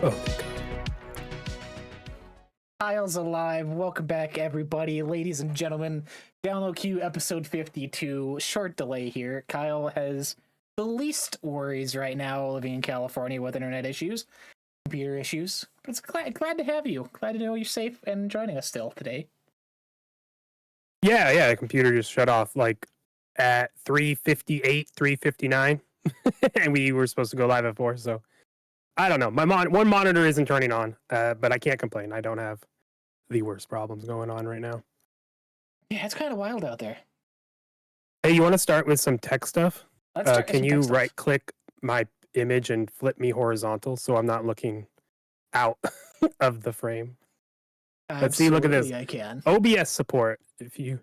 Oh, thank God. Kyle's alive. Welcome back, everybody, ladies and gentlemen. Download Q episode 52. Short delay here. Kyle has the least worries right now living in California with internet issues, computer issues. But it's glad to have you. Glad to know you're safe and joining us still today. Yeah, the computer just shut off like at 3:58, 3:59, and we were supposed to go live at 4. So I don't know. My one monitor isn't turning on, but I can't complain. I don't have the worst problems going on right now. Yeah, it's kind of wild out there. Hey, you want to start with some tech stuff? Let's start with Can some you tech stuff. right-click my image and flip me horizontal so I'm not looking out of the frame? Let's see. Look at this. I can. OBS support. If you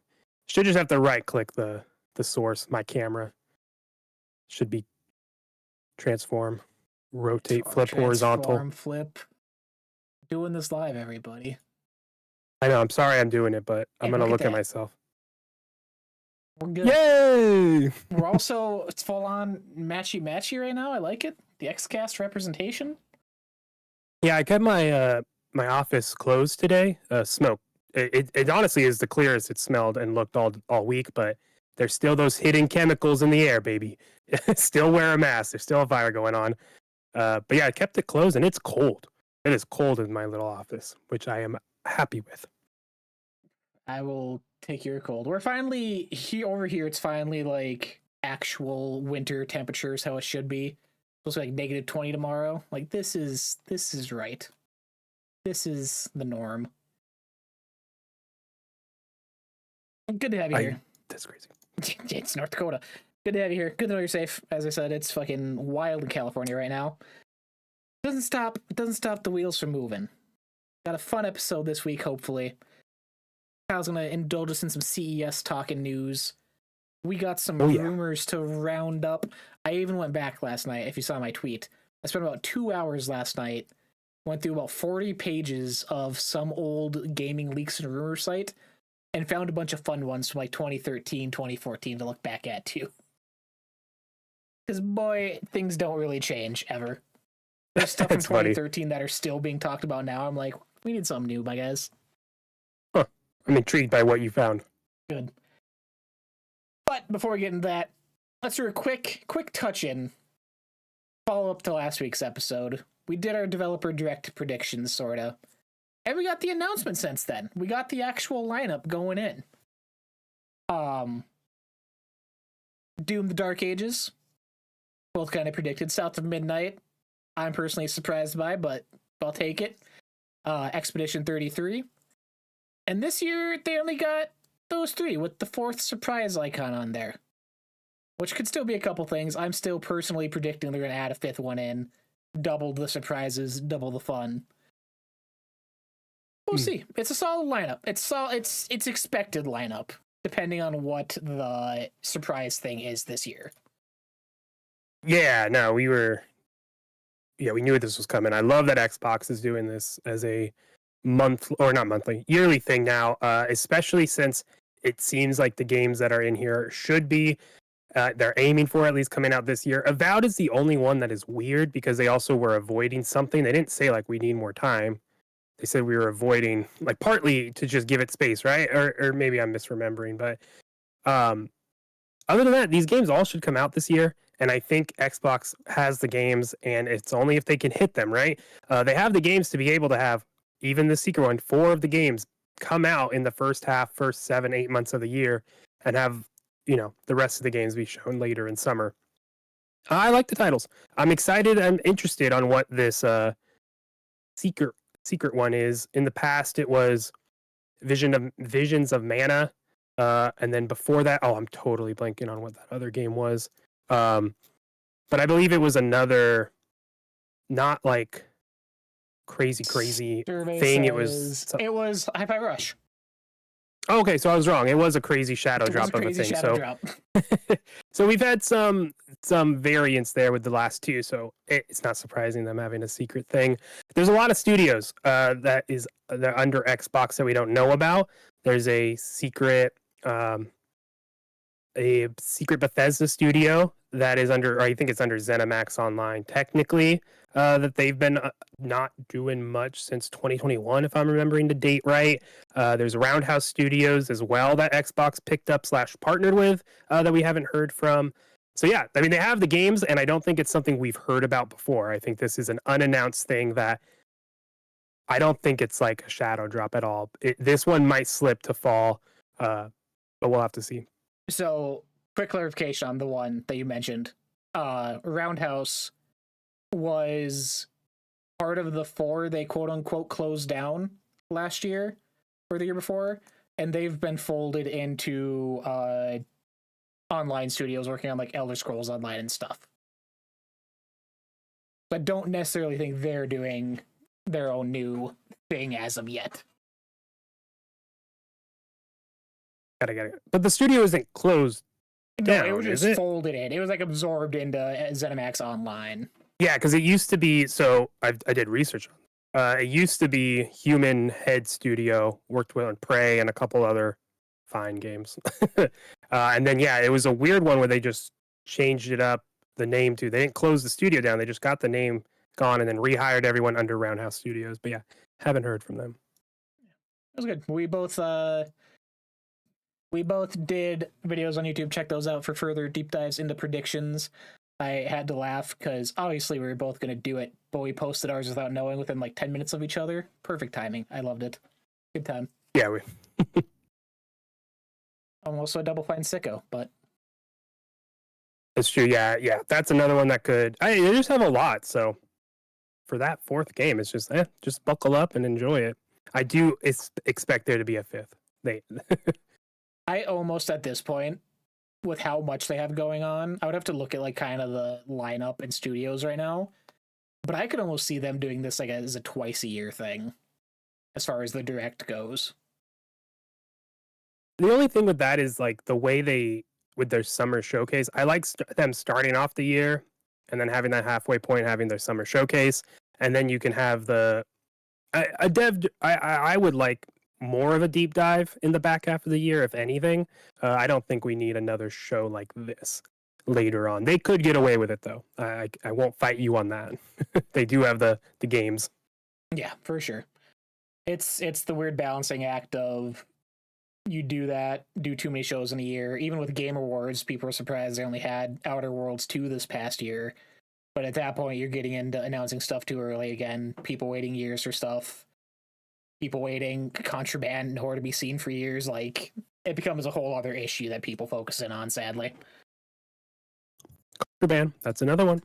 should just have to right-click the source. My camera should be transform, rotate, flip horizontal. Flip. Doing this live, everybody. I know. I'm sorry I'm doing it, but I'm gonna look at that. myself. We're good. Yay! We're also, it's full on matchy right now. I like it. The XCast representation. Yeah, I kept my my office closed today. Smoke. It honestly is the clearest it smelled and looked all week, but there's still those hidden chemicals in the air, baby. Still wear a mask. There's still a fire going on. But yeah, I kept it closed, and it's cold. It is cold in my little office, which I am happy with. I will take your cold. We're finally over here. It's finally like actual winter temperatures, how it should be. Supposed to be like negative 20 tomorrow. Like this is right. This is the norm. Good to have you here. That's crazy. It's North Dakota. Good to have you here. Good to know you're safe. As I said, it's fucking wild in California right now. It doesn't stop the wheels from moving. Got a fun episode this week, hopefully. Kyle's gonna indulge us in some CES talking news. We got some rumors to round up. I even went back last night, if you saw my tweet. I spent about 2 hours last night, went through about 40 pages of some old gaming leaks and rumor site, and found a bunch of fun ones from like 2013, 2014 to look back at too. Because boy, things don't really change ever. There's stuff from 2013 that are still being talked about now. I'm like, we need something new, my guys. Huh. I'm intrigued by what you found. Good. But before we get into that, let's do a quick touch-in follow-up to last week's episode. We did our developer direct predictions, sorta. And we got the announcement since then. We got the actual lineup going in. Doom the Dark Ages. Both kind of predicted. South of Midnight. I'm personally surprised by, but I'll take it. Expedition 33. And this year, they only got those 3 with the 4th surprise icon on there. Which could still be a couple things. I'm still personally predicting they're going to add a 5th one in. Double the surprises, double the fun. We'll see. It's a solid lineup. It's expected lineup, depending on what the surprise thing is this year. Yeah, no, we knew this was coming. I love that Xbox is doing this as a yearly thing now, especially since it seems like the games that are in here should be, they're aiming for at least coming out this year. Avowed is the only one that is weird because they also were avoiding something. They didn't say like we need more time. They said we were avoiding like partly to just give it space, right? Or maybe I'm misremembering, but other than that, these games all should come out this year. And I think Xbox has the games, and it's only if they can hit them, right? They have the games to be able to have, even the secret one, 4 of the games come out in the first 7-8 months of the year, and have, the rest of the games be shown later in summer. I like the titles. I'm excited and interested on what this secret one is. In the past, it was Visions of Mana, and then before that, I'm totally blanking on what that other game was. But I believe it was another, not like crazy Survey thing. It was Hi-Fi Rush. Oh, okay, so I was wrong. It was a crazy shadow drop of a thing. So we've had some variants there with the last 2. So it's not surprising them having a secret thing. There's a lot of studios that they're under Xbox that we don't know about. There's a secret a secret Bethesda studio that is under, or I think it's under ZeniMax Online technically, that they've been not doing much since 2021, if I'm remembering the date right. There's Roundhouse Studios as well that Xbox picked up / partnered with that we haven't heard from. So yeah, I mean, they have the games, and I don't think it's something we've heard about before. I think this is an unannounced thing that I don't think it's like a shadow drop at all. This one might slip to fall, but we'll have to see. So, quick clarification on the one that you mentioned. Roundhouse was part of the 4 they quote unquote closed down last year or the year before, and they've been folded into online studios working on like Elder Scrolls Online and stuff. But don't necessarily think they're doing their own new thing as of yet. Gotta get it. But the studio isn't closed down, No, it was is just it? folded in. It was like absorbed into ZeniMax Online. Yeah, because it used to be. So I did research on it. It used to be Human Head Studio, worked with on Prey and a couple other fine games. And then yeah, it was a weird one where they just changed it up, the name to. They didn't close the studio down. They just got the name gone and then rehired everyone under Roundhouse Studios. But yeah, haven't heard from them. It was good. We both did videos on YouTube. Check those out for further deep dives into predictions. I had to laugh because obviously we were both going to do it, but we posted ours without knowing within like 10 minutes of each other. Perfect timing. I loved it. Good time. Yeah, we. I'm also a Double Fine sicko, but It's true. Yeah, that's another one that could. They just have a lot. So for that 4th game, it's just buckle up and enjoy it. I do expect there to be a 5th. I almost at this point, with how much they have going on, I would have to look at like kind of the lineup in studios right now. But I could almost see them doing this like as a twice a year thing, as far as the direct goes. The only thing with that is like the way they with their summer showcase. I like them starting off the year and then having that halfway point, having their summer showcase, and then you can have the a dev. I would like more of a deep dive in the back half of the year, if anything. I don't think we need another show like this later on. They could get away with it though. I won't fight you on that. They do have the games. Yeah, for sure. It's the weird balancing act of you do too many shows in a year. Even with Game Awards, people were surprised they only had Outer Worlds 2 this past year. But at that point, you're getting into announcing stuff too early again. People waiting years for stuff. People waiting contraband in order to be seen for years. Like, it becomes a whole other issue that people focus in on, sadly. Contraband, that's another one.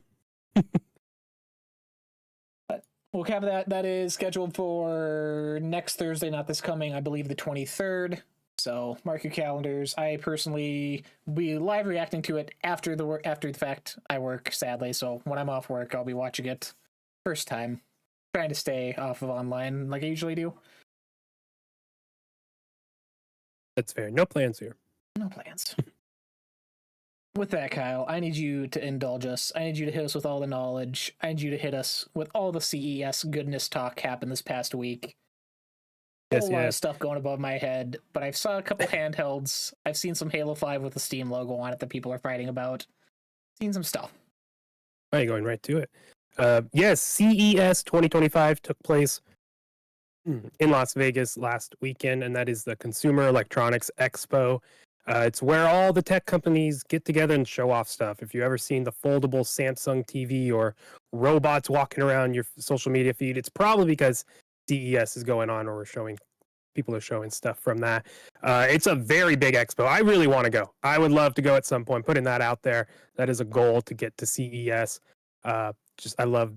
But we'll have that is scheduled for next Thursday, not this coming, I believe the 23rd. So mark your calendars. I personally be live reacting to it after the fact. I work, sadly, so when I'm off work, I'll be watching it first time. Trying to stay off of online like I usually do. That's fair. No plans here. No plans. With that, Kyle, I need you to indulge us. I need you to hit us with all the knowledge. I need you to hit us with all the CES goodness talk happened this past week. A lot of stuff going above my head, but I've saw a couple handhelds. I've seen some Halo 5 with the Steam logo on it that people are fighting about. Seen some stuff. Why are you going right to it? Yes, CES 2025 took place in Las Vegas last weekend, and that is the Consumer Electronics Expo. It's where all the tech companies get together and show off stuff. If you've ever seen the foldable Samsung TV or robots walking around your social media feed, it's probably because CES is going on, or people are showing stuff from that. It's a very big expo. I really want to go. I would love to go at some point. Putting that out there, that is a goal to get to CES. I love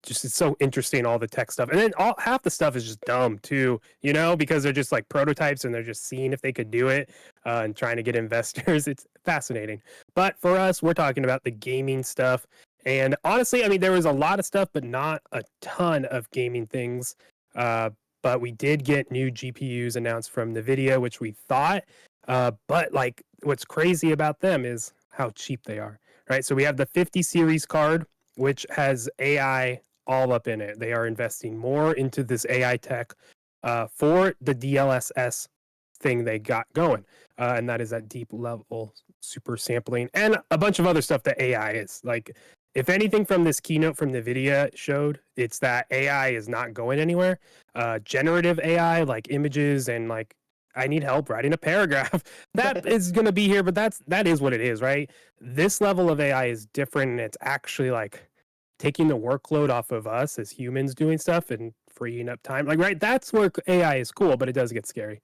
it's so interesting, all the tech stuff, and then half the stuff is just dumb too, because they're just like prototypes and they're just seeing if they could do it and trying to get investors. It's fascinating. But for us, we're talking about the gaming stuff. And honestly, I mean, there was a lot of stuff, but not a ton of gaming things. But we did get new GPUs announced from NVIDIA, which we thought. But like, what's crazy about them is how cheap they are, right? So we have the 50 series card, which has AI all up in it. They are investing more into this AI tech for the DLSS thing they got going, and that is that deep level super sampling and a bunch of other stuff that AI is. Like, if anything from this keynote from NVIDIA showed, it's that AI is not going anywhere. Generative AI, like images and like, I need help writing a paragraph. That is going to be here, but that is what it is, right? This level of AI is different, and it's actually like taking the workload off of us as humans doing stuff and freeing up time. Like, right, that's where AI is cool, but it does get scary.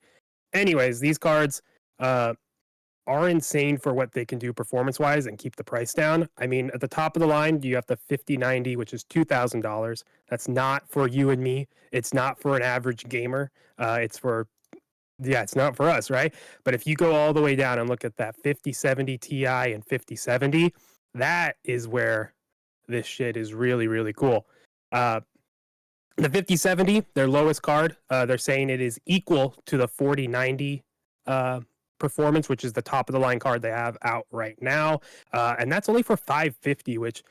Anyways, these cards are insane for what they can do performance wise and keep the price down. I mean, at the top of the line, you have the 5090, which is $2,000. That's not for you and me. It's not for an average gamer. It's not for us, right? But if you go all the way down and look at that 5070 Ti and 5070, that is where this shit is really, really cool. The 5070, their lowest card, they're saying it is equal to the 4090 performance, which is the top of the line card they have out right now. And that's only for 550, which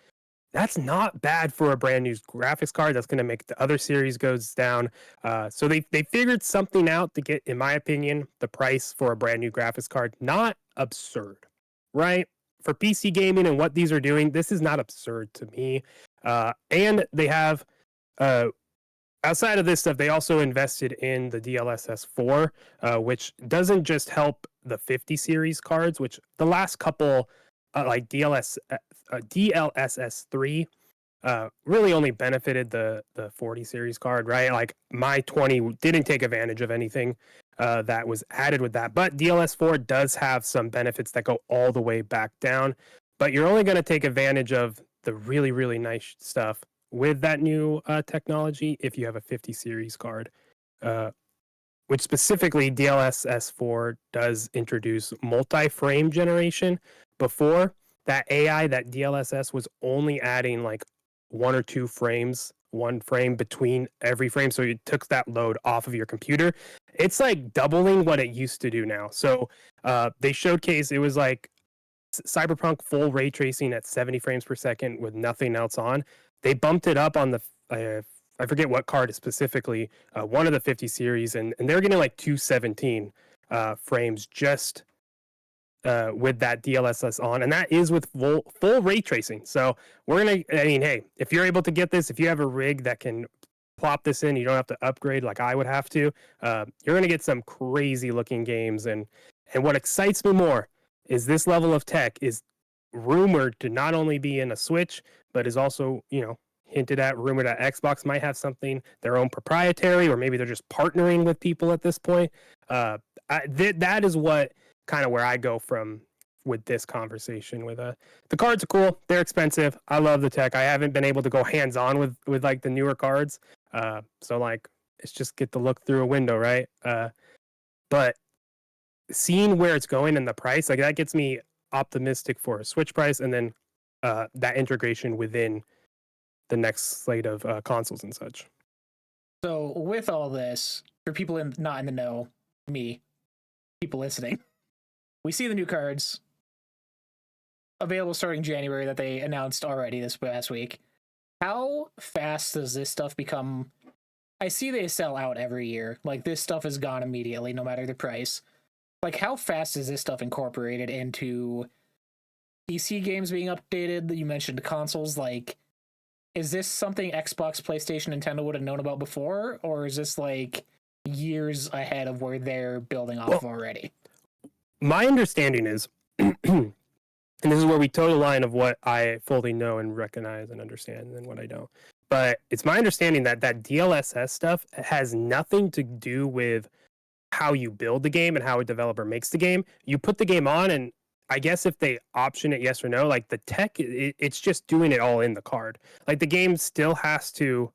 that's not bad for a brand new graphics card. That's going to make the other series goes down. So they figured something out to get, in my opinion, the price for a brand new graphics card not absurd, right? For PC gaming and what these are doing, this is not absurd to me. And they have, outside of this stuff, they also invested in the DLSS 4, which doesn't just help the 50 series cards, which the last couple, like DLSS 3, really only benefited the 40 series card, right? Like my 20 didn't take advantage of anything that was added with that, but DLSS 4 does have some benefits that go all the way back down, but you're only going to take advantage of the really, really nice stuff with that new technology if you have a 50 series card, which specifically DLSS 4 does introduce multi-frame generation. Before, that AI, that DLSS was only adding like 1 or 2 frames, 1 frame between every frame, so it took that load off of your computer. It's like doubling what it used to do now. So they showcased, it was like Cyberpunk full ray tracing at 70 frames per second with nothing else on. They bumped it up on the I forget what card specifically, one of the 50 series, and they're getting like 217 frames just with that DLSS on, and that is with full ray tracing. So we're gonna, I mean, hey, if you're able to get this, if you have a rig that can plop this in, you don't have to upgrade like I would have to. You're gonna get some crazy looking games, and what excites me more is this level of tech is rumored to not only be in a Switch, but is also, hinted at, rumored that Xbox might have something their own proprietary, or maybe they're just partnering with people at this point. That is what kind of where I go from with this conversation. With the cards are cool, they're expensive. I love the tech. I haven't been able to go hands on with like the newer cards, so like it's just get to look through a window, right? But seeing where it's going and the price, like that gets me optimistic for a Switch price, and then that integration within the next slate of consoles and such. So with all this, for people not in the know, me, people listening, we see the new cards available starting January that they announced already this past week. How fast does this stuff become? I see they sell out every year. Like, this stuff is gone immediately, no matter the price. Like, how fast is this stuff incorporated into PC games being updated? You mentioned consoles. Like, is this something Xbox, PlayStation, Nintendo would have known about before? Or is this, like, years ahead of where they're building off of already? My understanding is, and this is where we toe the line of what I fully know and recognize and understand and what I don't. But it's my understanding that DLSS stuff has nothing to do with how you build the game and how a developer makes the game. You put the game on, and I guess if they option it yes or no, like the tech, it's just doing it all in the card. Like the game still has to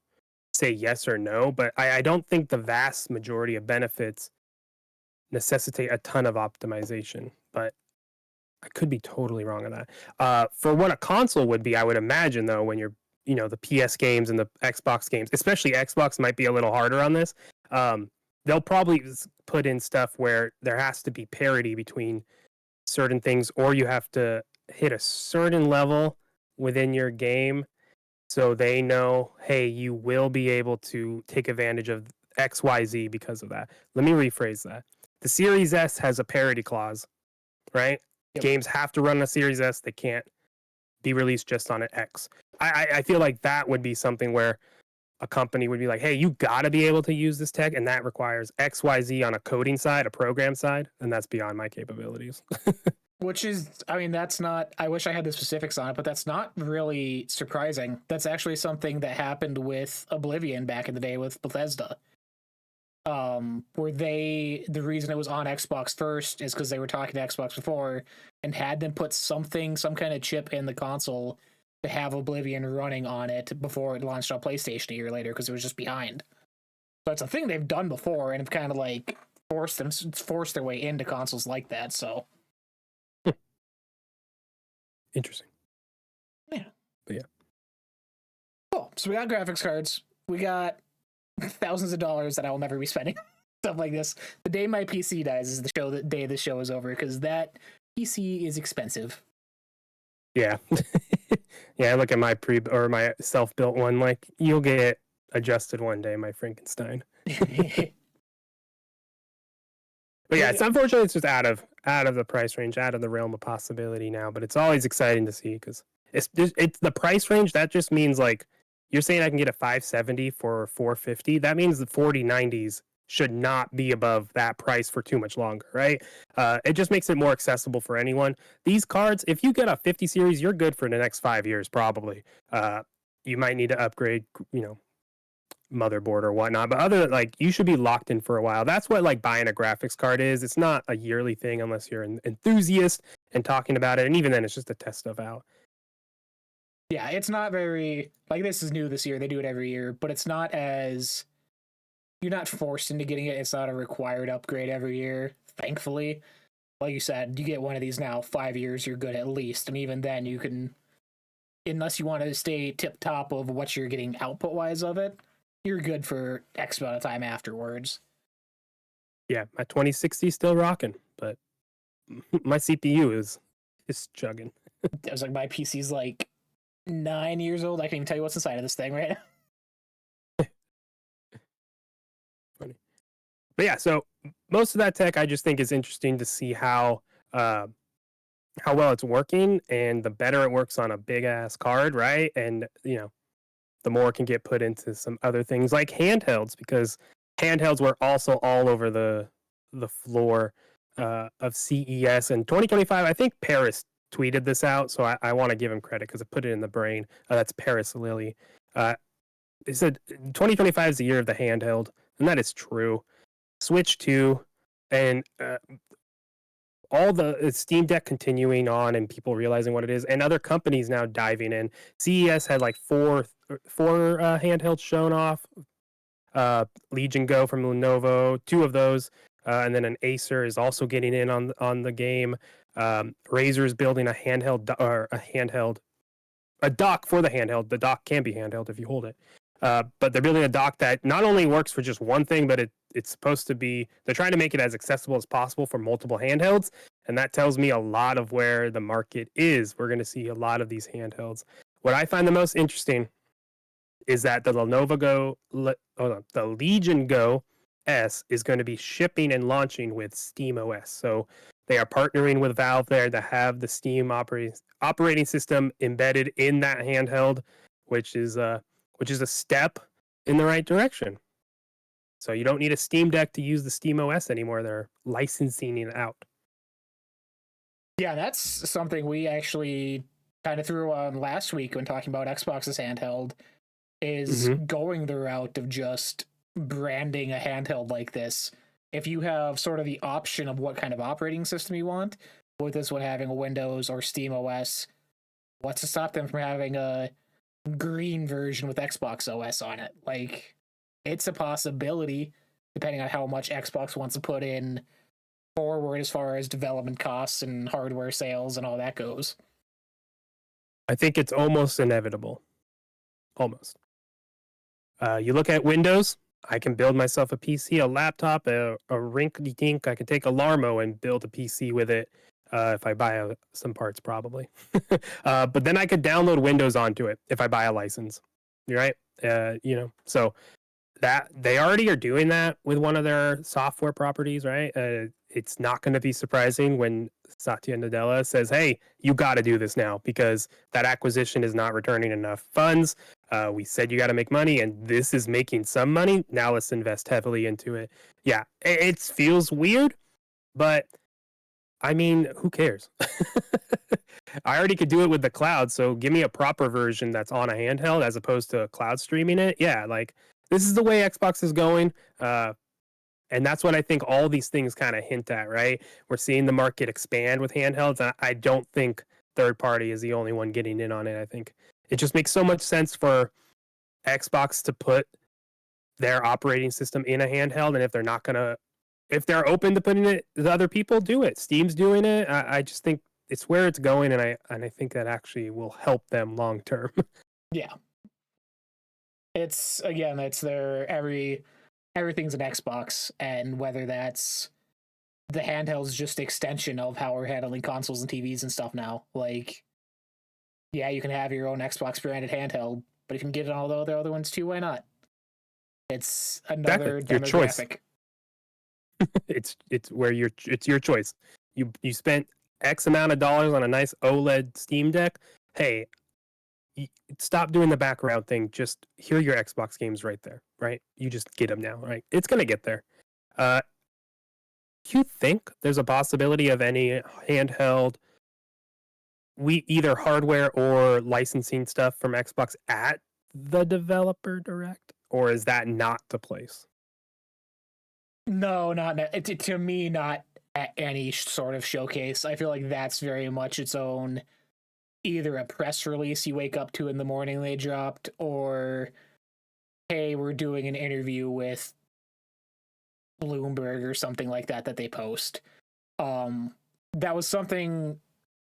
say yes or no, but I don't think the vast majority of benefits necessitate a ton of optimization. But I could be totally wrong on that. For what a console would be, I would imagine though, when you're, the PS games and the Xbox games, especially Xbox might be a little harder on this. They'll probably put in stuff where there has to be parity between certain things, or you have to hit a certain level within your game so they know, hey, you will be able to take advantage of XYZ because of that. Let me rephrase that. The Series S has a parity clause, right? Yep. Games have to run on a Series S. They can't be released just on an X. I feel like that would be something where a company would be like, hey, you got to be able to use this tech, and that requires XYZ on a coding side, a program side, and that's beyond my capabilities. Which is, I mean, that's not, I wish I had the specifics on it, but that's not really surprising. That's actually something that happened with Oblivion back in the day with Bethesda. Where the reason it was on Xbox first is because they were talking to Xbox before and had them put some kind of chip in the console to have Oblivion running on it before it launched on PlayStation a year later because it was just behind. So it's a thing they've done before and have kind of like forced their way into consoles like that. So Interesting. yeah, but yeah. Cool. So we got graphics cards. We got thousands of dollars that I will never be spending. Stuff like this. The day my PC dies is the day the show is over because that PC is expensive. Yeah. Yeah, I look at my my self-built one, like, you'll get adjusted one day, my Frankenstein. But yeah, it's unfortunate it's just out of the price range, out of the realm of possibility now. But it's always exciting to see because it's the price range. That just means like you're saying I can get a 570 for 450. That means the 4090s should not be above that price for too much longer, right? It just makes it more accessible for anyone. These cards, if you get a 50 series, you're good for the next 5 years probably. You might need to upgrade, motherboard or whatnot, but other than, like, you should be locked in for a while. That's what like buying a graphics card is. It's not a yearly thing unless you're an enthusiast and talking about it, and even then it's just to test stuff out. Yeah, it's not very like this is new this year. They do it every year, but it's not as you're not forced into getting it. It's not a required upgrade every year, thankfully. Like you said, you get one of these now, 5 years, you're good at least, and even then you can, unless you want to stay tip top of what you're getting output wise of it, you're good for X amount of time afterwards. Yeah, my 2060 is still rocking, but my CPU is chugging. I was like, my PC's like 9 years old. I can't even tell you what's inside of this thing right now. Funny. But yeah, so most of that tech I just think is interesting to see how well it's working, and the better it works on a big ass card, right? And the more it can get put into some other things like handhelds, because handhelds were also all over the floor of CES in 2025. I think Paris tweeted this out, so I want to give him credit because I put it in the brain. That's Paris Lily. They said 2025 is the year of the handheld, and that is true. Switch 2 and all the Steam Deck continuing on and people realizing what it is, and other companies now diving in. CES had like four handhelds shown off. Legion Go from Lenovo, 2 of those, and then an Acer is also getting in on the game. Razer is building a dock for the handheld. The dock can be handheld if you hold it. But they're building a dock that not only works for just one thing, but it's supposed to be, they're trying to make it as accessible as possible for multiple handhelds. And that tells me a lot of where the market is. We're going to see a lot of these handhelds. What I find the most interesting is that the the Legion Go S is going to be shipping and launching with Steam OS. So they are partnering with Valve there to have the Steam operating system embedded in that handheld, which is a step in the right direction. So you don't need a Steam Deck to use the Steam OS anymore. They're licensing it out. Yeah, that's something we actually kind of threw on last week when talking about Xbox's handheld, is going the route of just branding a handheld like this. If you have sort of the option of what kind of operating system you want, with this one having a Windows or Steam OS, what's to stop them from having a green version with Xbox OS on it? Like, it's a possibility, depending on how much Xbox wants to put in forward as far as development costs and hardware sales and all that goes. I think it's almost inevitable. Almost. You look at Windows, I can build myself a PC, a laptop, a rinky-dink. I can take a Larmo and build a PC with it if I buy some parts, probably. But then I could download Windows onto it if I buy a license. Right? So that they already are doing that with one of their software properties, right? It's not going to be surprising when Satya Nadella says, "Hey, you got to do this now because that acquisition is not returning enough funds. We said you got to make money, and this is making some money. Now let's invest heavily into it." Yeah, it feels weird, but I mean, who cares? I already could do it with the cloud, so give me a proper version that's on a handheld as opposed to cloud streaming it. Yeah, like this is the way Xbox is going. And that's what I think all these things kind of hint at, right? We're seeing the market expand with handhelds. And I don't think third party is the only one getting in on it. I think it just makes so much sense for Xbox to put their operating system in a handheld. And if they're not going to, if they're open to putting it, the other people do it. Steam's doing it. I just think it's where it's going. And I think that actually will help them long term. Yeah. It's again, it's their everything's an Xbox, and whether that's the handheld's just extension of how we're handling consoles and TVs and stuff now. Like, yeah, you can have your own Xbox branded handheld, but if you can get it on all the other ones too, why not? It's another demographic. It's where it's your choice. You spent X amount of dollars on a nice OLED Steam Deck. Hey, stop doing the background thing. Just hear your Xbox games right there, right? You just get them now, right? It's gonna get there. Do you think there's a possibility of any handheld, we either hardware or licensing stuff from Xbox at the developer direct, or is that not the place? No, not to me, not at any sort of showcase. I feel like that's very much its own, either a press release you wake up to in the morning they dropped, or hey, we're doing an interview with Bloomberg or something like that they post. That was something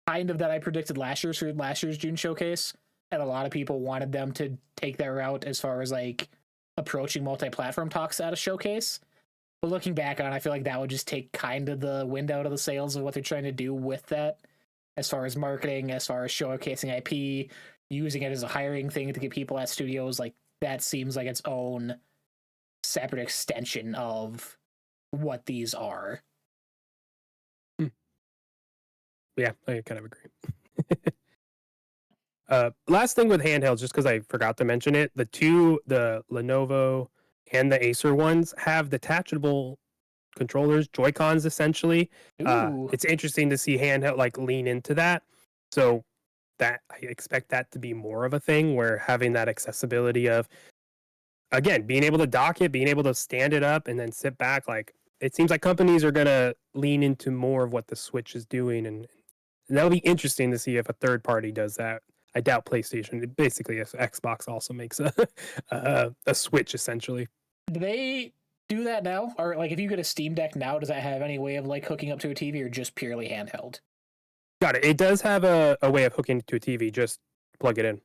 kind of that I predicted last year's June showcase, and a lot of people wanted them to take that route as far as like approaching multi-platform talks at a showcase. But looking back on it, I feel like that would just take kind of the wind out of the sails of what they're trying to do with that, as far as marketing, as far as showcasing IP, using it as a hiring thing to get people at studios. Like, that seems like its own separate extension of what these are. Yeah, I kind of agree. Last thing with handhelds, just because I forgot to mention it, the Lenovo and the Acer ones have detachable controllers, Joy-Cons essentially. It's interesting to see handheld like lean into that. So that I expect that to be more of a thing where having that accessibility of, again, being able to dock it, being able to stand it up and then sit back. Like, it seems like companies are going to lean into more of what the Switch is doing. And that'll be interesting to see if a third party does that. I doubt PlayStation. Basically, Xbox also makes a Switch essentially. Do they do that now? Or like, if you get a Steam Deck now, does that have any way of like hooking up to a TV, or just purely handheld? Got it. It does have a way of hooking to a TV. Just plug it in.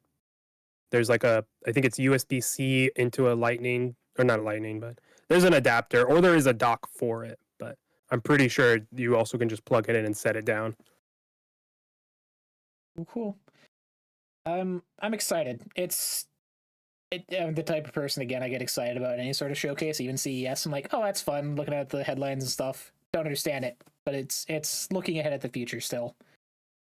There's like I think it's USB-C into a Lightning, or not a Lightning, but there's an adapter, or there is a dock for it. But I'm pretty sure you also can just plug it in and set it down. Cool. I'm excited. I'm the type of person, again, I get excited about any sort of showcase, even CES. I'm like, oh, that's fun, looking at the headlines and stuff. Don't understand it, but it's looking ahead at the future still.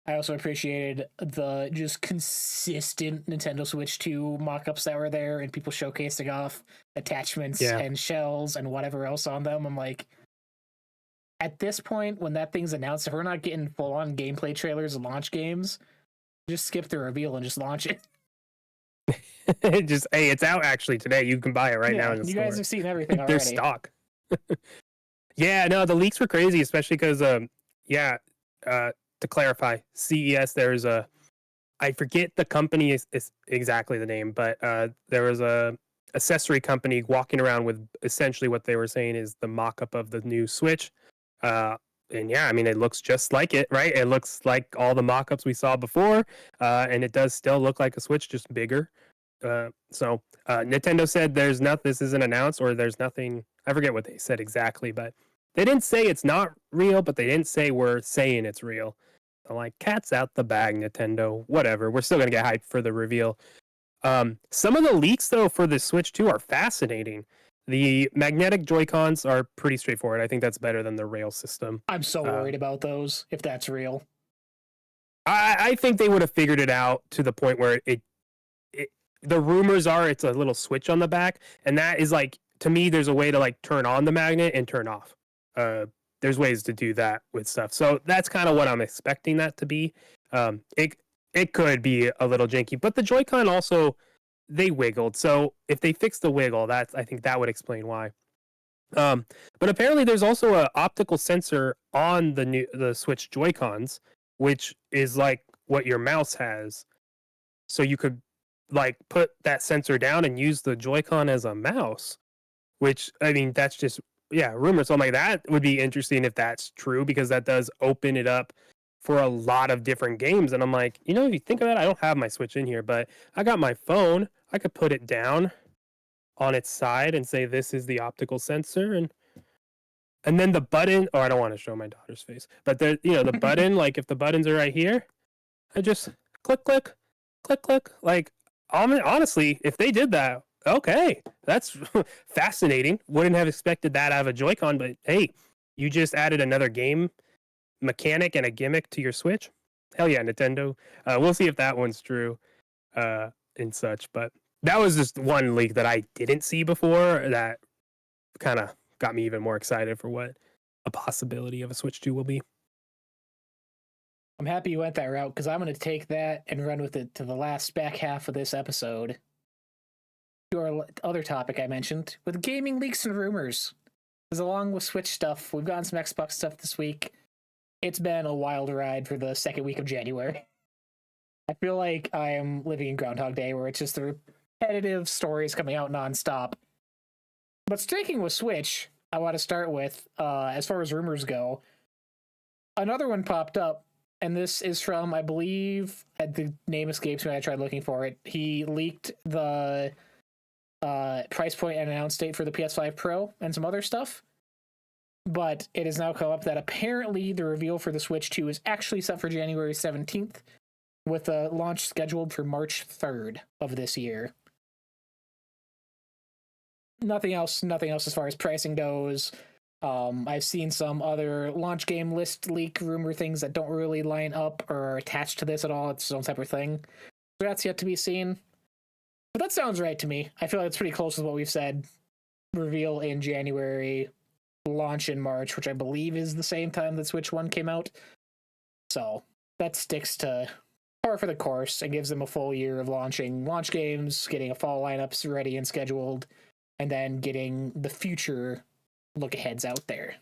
I also appreciated the just consistent Nintendo Switch 2 mock-ups that were there, and people showcasing off attachments and shells and whatever else on them. I'm like, at this point, when that thing's announced, if we're not getting full-on gameplay trailers and launch games, just skip the reveal and just launch it. Just, hey, it's out actually today. You can buy it right now in the store. You guys have seen everything already. There's stock. Yeah, no, the leaks were crazy, especially because, to clarify, CES, there's I forget the company is exactly the name, but there was a accessory company walking around with essentially what they were saying is the mock-up of the new Switch. And yeah, I mean, it looks just like it, right? It looks like all the mock-ups we saw before, and it does still look like a Switch, just bigger. So Nintendo said this isn't announced, or there's nothing. I forget what they said exactly, but they didn't say it's not real, but they didn't say we're saying it's real. I'm like, cat's out the bag, Nintendo. Whatever. We're still gonna get hyped for the reveal. Some of the leaks though for the Switch 2 are fascinating. The magnetic Joy-Cons are pretty straightforward. I think that's better than the rail system. I'm so worried about those, if that's real. I think they would have figured it out to the point where the rumors are it's a little switch on the back, and that is like, to me, there's a way to like turn on the magnet and turn off. There's ways to do that with stuff. So that's kind of what I'm expecting that to be. It could be a little janky, but the Joy-Con also, they wiggled. So if they fix the wiggle, I think that would explain why. But apparently there's also an optical sensor on the Switch Joy-Cons, which is like what your mouse has. So you could like put that sensor down and use the Joy-Con as a mouse, which, I mean, that's just, yeah, rumor. So I'm like, that would be interesting if that's true, because that does open it up for a lot of different games. And I'm like, if you think about it, I don't have my Switch in here, but I got my phone. I could put it down on its side and say, this is the optical sensor. And then the button, oh, I don't want to show my daughter's face, but the button, like if the buttons are right here, I just click, click, click, click. Like, honestly, if they did that, okay, that's fascinating. Wouldn't have expected that out of a Joy-Con, but hey, you just added another game mechanic and a gimmick to your Switch. Hell yeah, Nintendo. We'll see if that one's true and such. But that was just one leak that I didn't see before that kind of got me even more excited for what a possibility of a Switch 2 will be. I'm happy you went that route, because I'm going to take that and run with it to the last back half of this episode. To our other topic I mentioned, with gaming leaks and rumors. Because along with Switch stuff, we've gotten some Xbox stuff this week. It's been a wild ride for the second week of January. I feel like I am living in Groundhog Day, where it's just the repetitive stories coming out nonstop. But sticking with Switch, I want to start with, as far as rumors go, another one popped up, and this is from, I believe, the name escapes me, I tried looking for it. He leaked the price point and announced date for the PS5 Pro and some other stuff. But it has now come up that apparently the reveal for the Switch 2 is actually set for January 17th, with a launch scheduled for March 3rd of this year. Nothing else as far as pricing goes. I've seen some other launch game list leak rumor things that don't really line up or are attached to this at all. It's its own separate thing. So that's yet to be seen. But that sounds right to me. I feel like it's pretty close with what we've said. Reveal in January, launch in March, which I believe is the same time that Switch 1 came out. So that sticks to par for the course and gives them a full year of launching launch games, getting a fall lineups ready and scheduled, and then getting the future look-aheads out there.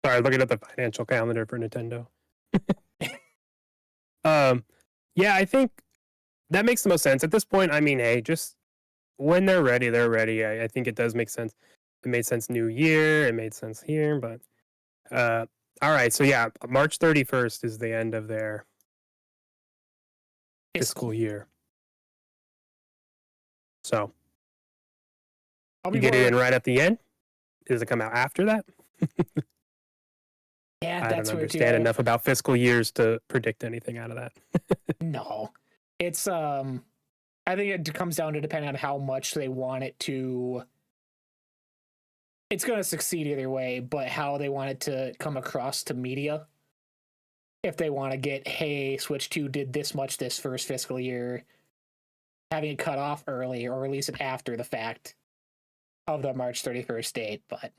Sorry, looking at the financial calendar for Nintendo. Yeah, I think that makes the most sense. At this point, I mean, hey, just when they're ready, they're ready. I think it does make sense. It made sense New Year. It made sense here, but all right. So yeah, March 31st is the end of their fiscal year. So you get it in right at the end? Does it come out after that? Yeah, I that's don't where understand enough about fiscal years to predict anything out of that. No. It's I think it comes down to depending on how much they want it to. It's going to succeed either way, but how they want it to come across to media. If they want to get, hey, Switch 2 did this much this first fiscal year, having it cut off early or release it after the fact of the March 31st date, but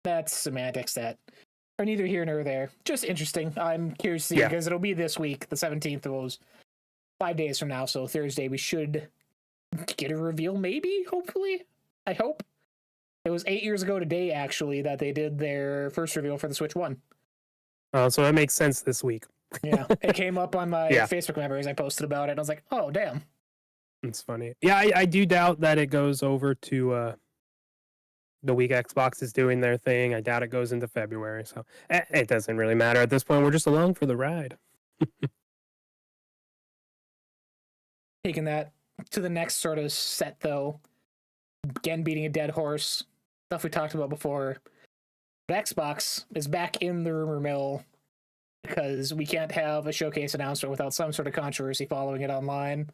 that's semantics that are neither here nor there. Just interesting. I'm curious to see, because it'll be this week, the 17th, was 5 days from now, so Thursday we should get a reveal, maybe, hopefully. I hope. It was 8 years ago today, actually, that they did their first reveal for the Switch 1. So that makes sense this week. Yeah, it came up on my Facebook memories. I posted about it, and I was like, oh, damn. It's funny. Yeah, I do doubt that it goes over to the week Xbox is doing their thing. I doubt it goes into February, so it doesn't really matter at this point. We're just along for the ride. Taking that to the next sort of set, though, again, beating a dead horse, stuff we talked about before. But Xbox is back in the rumor mill because we can't have a showcase announcement without some sort of controversy following it online.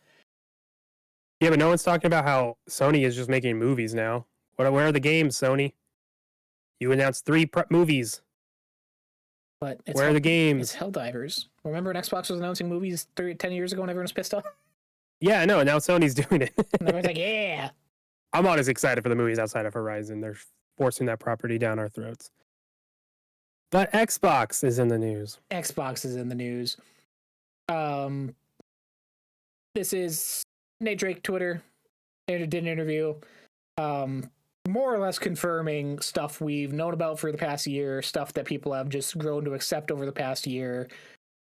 Yeah, but no one's talking about how Sony is just making movies now. Where are the games, Sony? You announced 3 movies. But it's Where are the It's games? Helldivers. Remember when Xbox was announcing movies 10 years ago and everyone was pissed off? Yeah, I know. Now Sony's doing it. And everyone's like, yeah. I'm not as excited for the movies outside of Horizon. They're forcing that property down our throats. But Xbox is in the news. Xbox is in the news. This is Nate Drake Twitter did an interview, more or less confirming stuff we've known about for the past year, stuff that people have just grown to accept over the past year.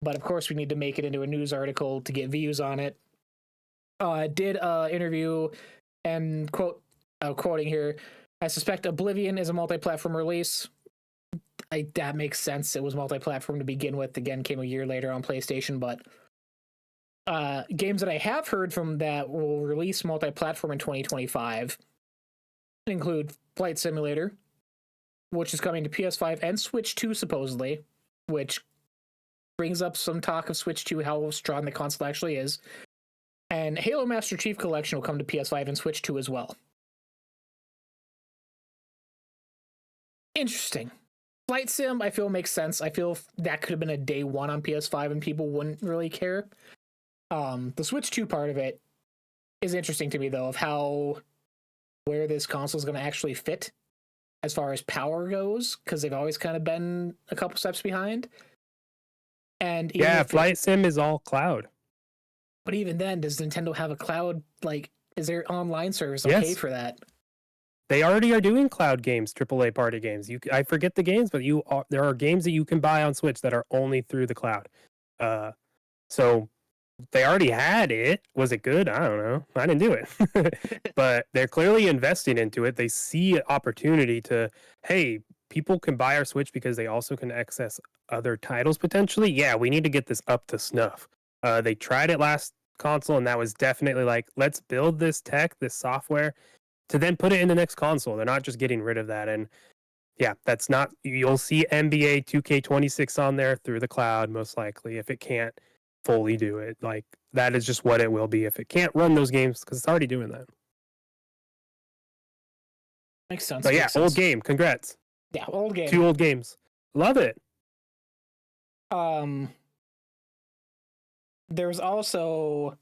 But of course, we need to make it into a news article to get views on it. Did an interview and quoting here, I suspect Oblivion is a multi-platform release. That makes sense. It was multi-platform to begin with. Again, came a year later on PlayStation, but games that I have heard from that will release multi-platform in 2025 include Flight Simulator, which is coming to PS5 and Switch 2 supposedly, which brings up some talk of Switch 2, how strong the console actually is. And Halo Master Chief Collection will come to PS5 and Switch 2 as well. Interesting. Flight Sim, I feel, makes sense. I feel that could have been a day one on PS5 and people wouldn't really care. The Switch 2 part of it is interesting to me, though, of where this console is going to actually fit as far as power goes, because they've always kind of been a couple steps behind. And yeah, Flight Sim is all cloud. But even then, does Nintendo have a cloud? Like, is their online service okay for that? They already are doing cloud games, AAA party games. I forget the games, but there are games that you can buy on Switch that are only through the cloud. So they already had it. Was it good? I don't know. I didn't do it. But they're clearly investing into it. They see an opportunity to, hey, people can buy our Switch because they also can access other titles potentially. Yeah, we need to get this up to snuff. They tried it last console, and that was definitely like, let's build this tech, this software, to then put it in the next console. They're not just getting rid of that. And yeah, that's not, you'll see NBA 2K26 on there through the cloud, most likely, if it can't fully do it. Like, that is just what it will be if it can't run those games, because it's already doing that. Makes sense. But yeah, old game. Congrats. Yeah, old game. 2 old games. Love it. There was also,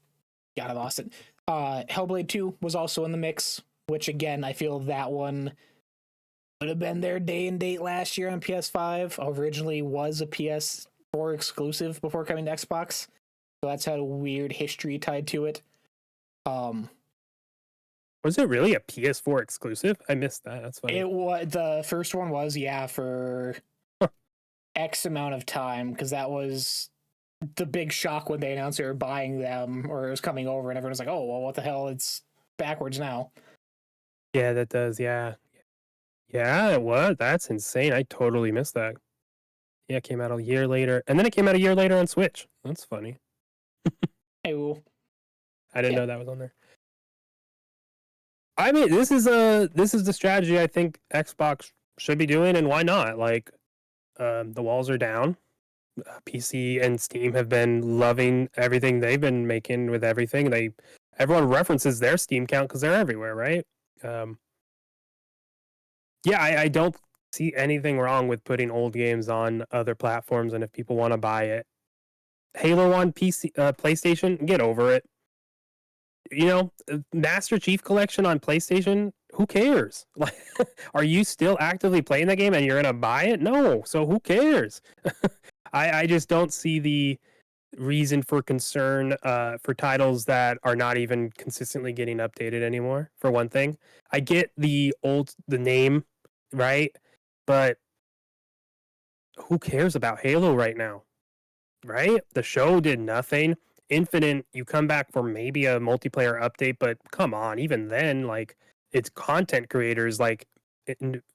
God, I lost it. Hellblade 2 was also in the mix, which again, I feel that one would have been their day and date last year on PS5. Originally was a PS4 exclusive before coming to Xbox, so that's had a weird history tied to it. Was it really a PS4 exclusive? I missed that. That's funny. It was, the first one was, yeah, for X amount of time, because that was the big shock when they announced they were buying them or it was coming over, and everyone was like, oh, well, what the hell? It's backwards now. Yeah, that does. Yeah, it was. That's insane. I totally missed that. Yeah, it came out a year later, and then it came out a year later on Switch. That's funny. Oh, I didn't know that was on there. I mean, this is the strategy I think Xbox should be doing, and why not? Like, the walls are down. PC and Steam have been loving everything they've been making with everything. Everyone references their Steam count because they're everywhere, right? Yeah, I don't see anything wrong with putting old games on other platforms, and if people want to buy it, Halo on PC, PlayStation, get over it. You know, Master Chief Collection on PlayStation, who cares? Like, are you still actively playing the game and you're gonna buy it? No, so who cares? I just don't see the reason for concern for titles that are not even consistently getting updated anymore, for one thing. I get the name, right? But who cares about Halo right now? Right? The show did nothing. Infinite, you come back for maybe a multiplayer update, but come on, even then, like, it's content creators like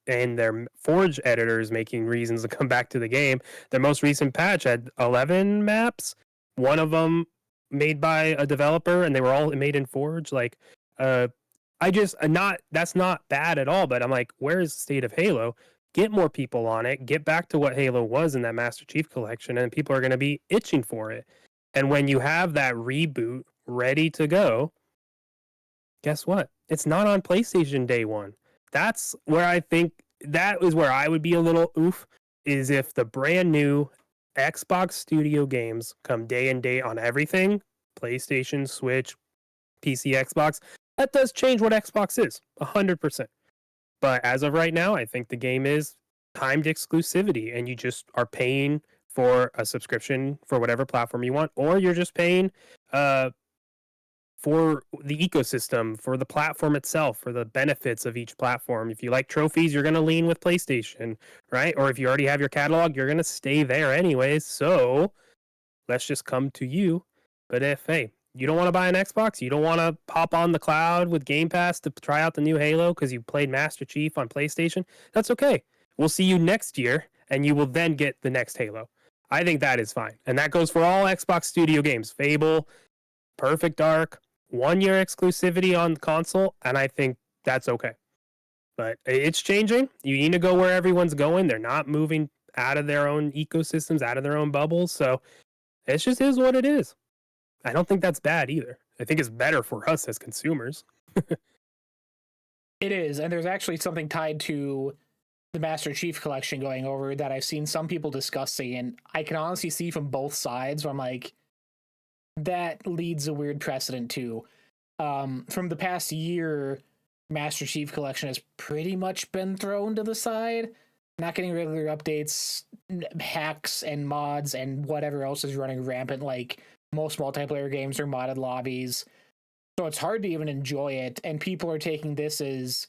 and their Forge editors making reasons to come back to the game. Their most recent patch had 11 maps, one of them made by a developer, and they were all made in Forge. Like, that's not bad at all, but I'm like, where's the state of Halo? get more people on it, get back to what Halo was in that Master Chief Collection, and people are going to be itching for it. And when you have that reboot ready to go, guess what? It's not on PlayStation day one. That's where I think that is where I would be a little oof, is if the brand new Xbox Studio games come day and date on everything, PlayStation, Switch, PC, Xbox. That does change what Xbox is, 100%. But as of right now, I think the game is timed exclusivity, and you just are paying for a subscription for whatever platform you want, or you're just paying for the ecosystem, for the platform itself, for the benefits of each platform. If you like trophies, you're going to lean with PlayStation, right? Or if you already have your catalog, you're going to stay there anyways. So let's just come to you. But if, hey, you don't want to buy an Xbox, you don't want to pop on the cloud with Game Pass to try out the new Halo because you played Master Chief on PlayStation, that's okay. We'll see you next year, and you will then get the next Halo. I think that is fine. And that goes for all Xbox Studio games. Fable, Perfect Dark, 1 year exclusivity on console, and I think that's okay. But it's changing. You need to go where everyone's going. They're not moving out of their own ecosystems, out of their own bubbles. So it just is what it is. I don't think that's bad either. I think it's better for us as consumers. It is, and there's actually something tied to the Master Chief Collection going over that I've seen some people discussing, and I can honestly see from both sides where I'm like, that leads a weird precedent too. From the past year, Master Chief Collection has pretty much been thrown to the side, not getting regular updates, hacks and mods and whatever else is running rampant. Like most multiplayer games are modded lobbies, so it's hard to even enjoy it. And people are taking this as,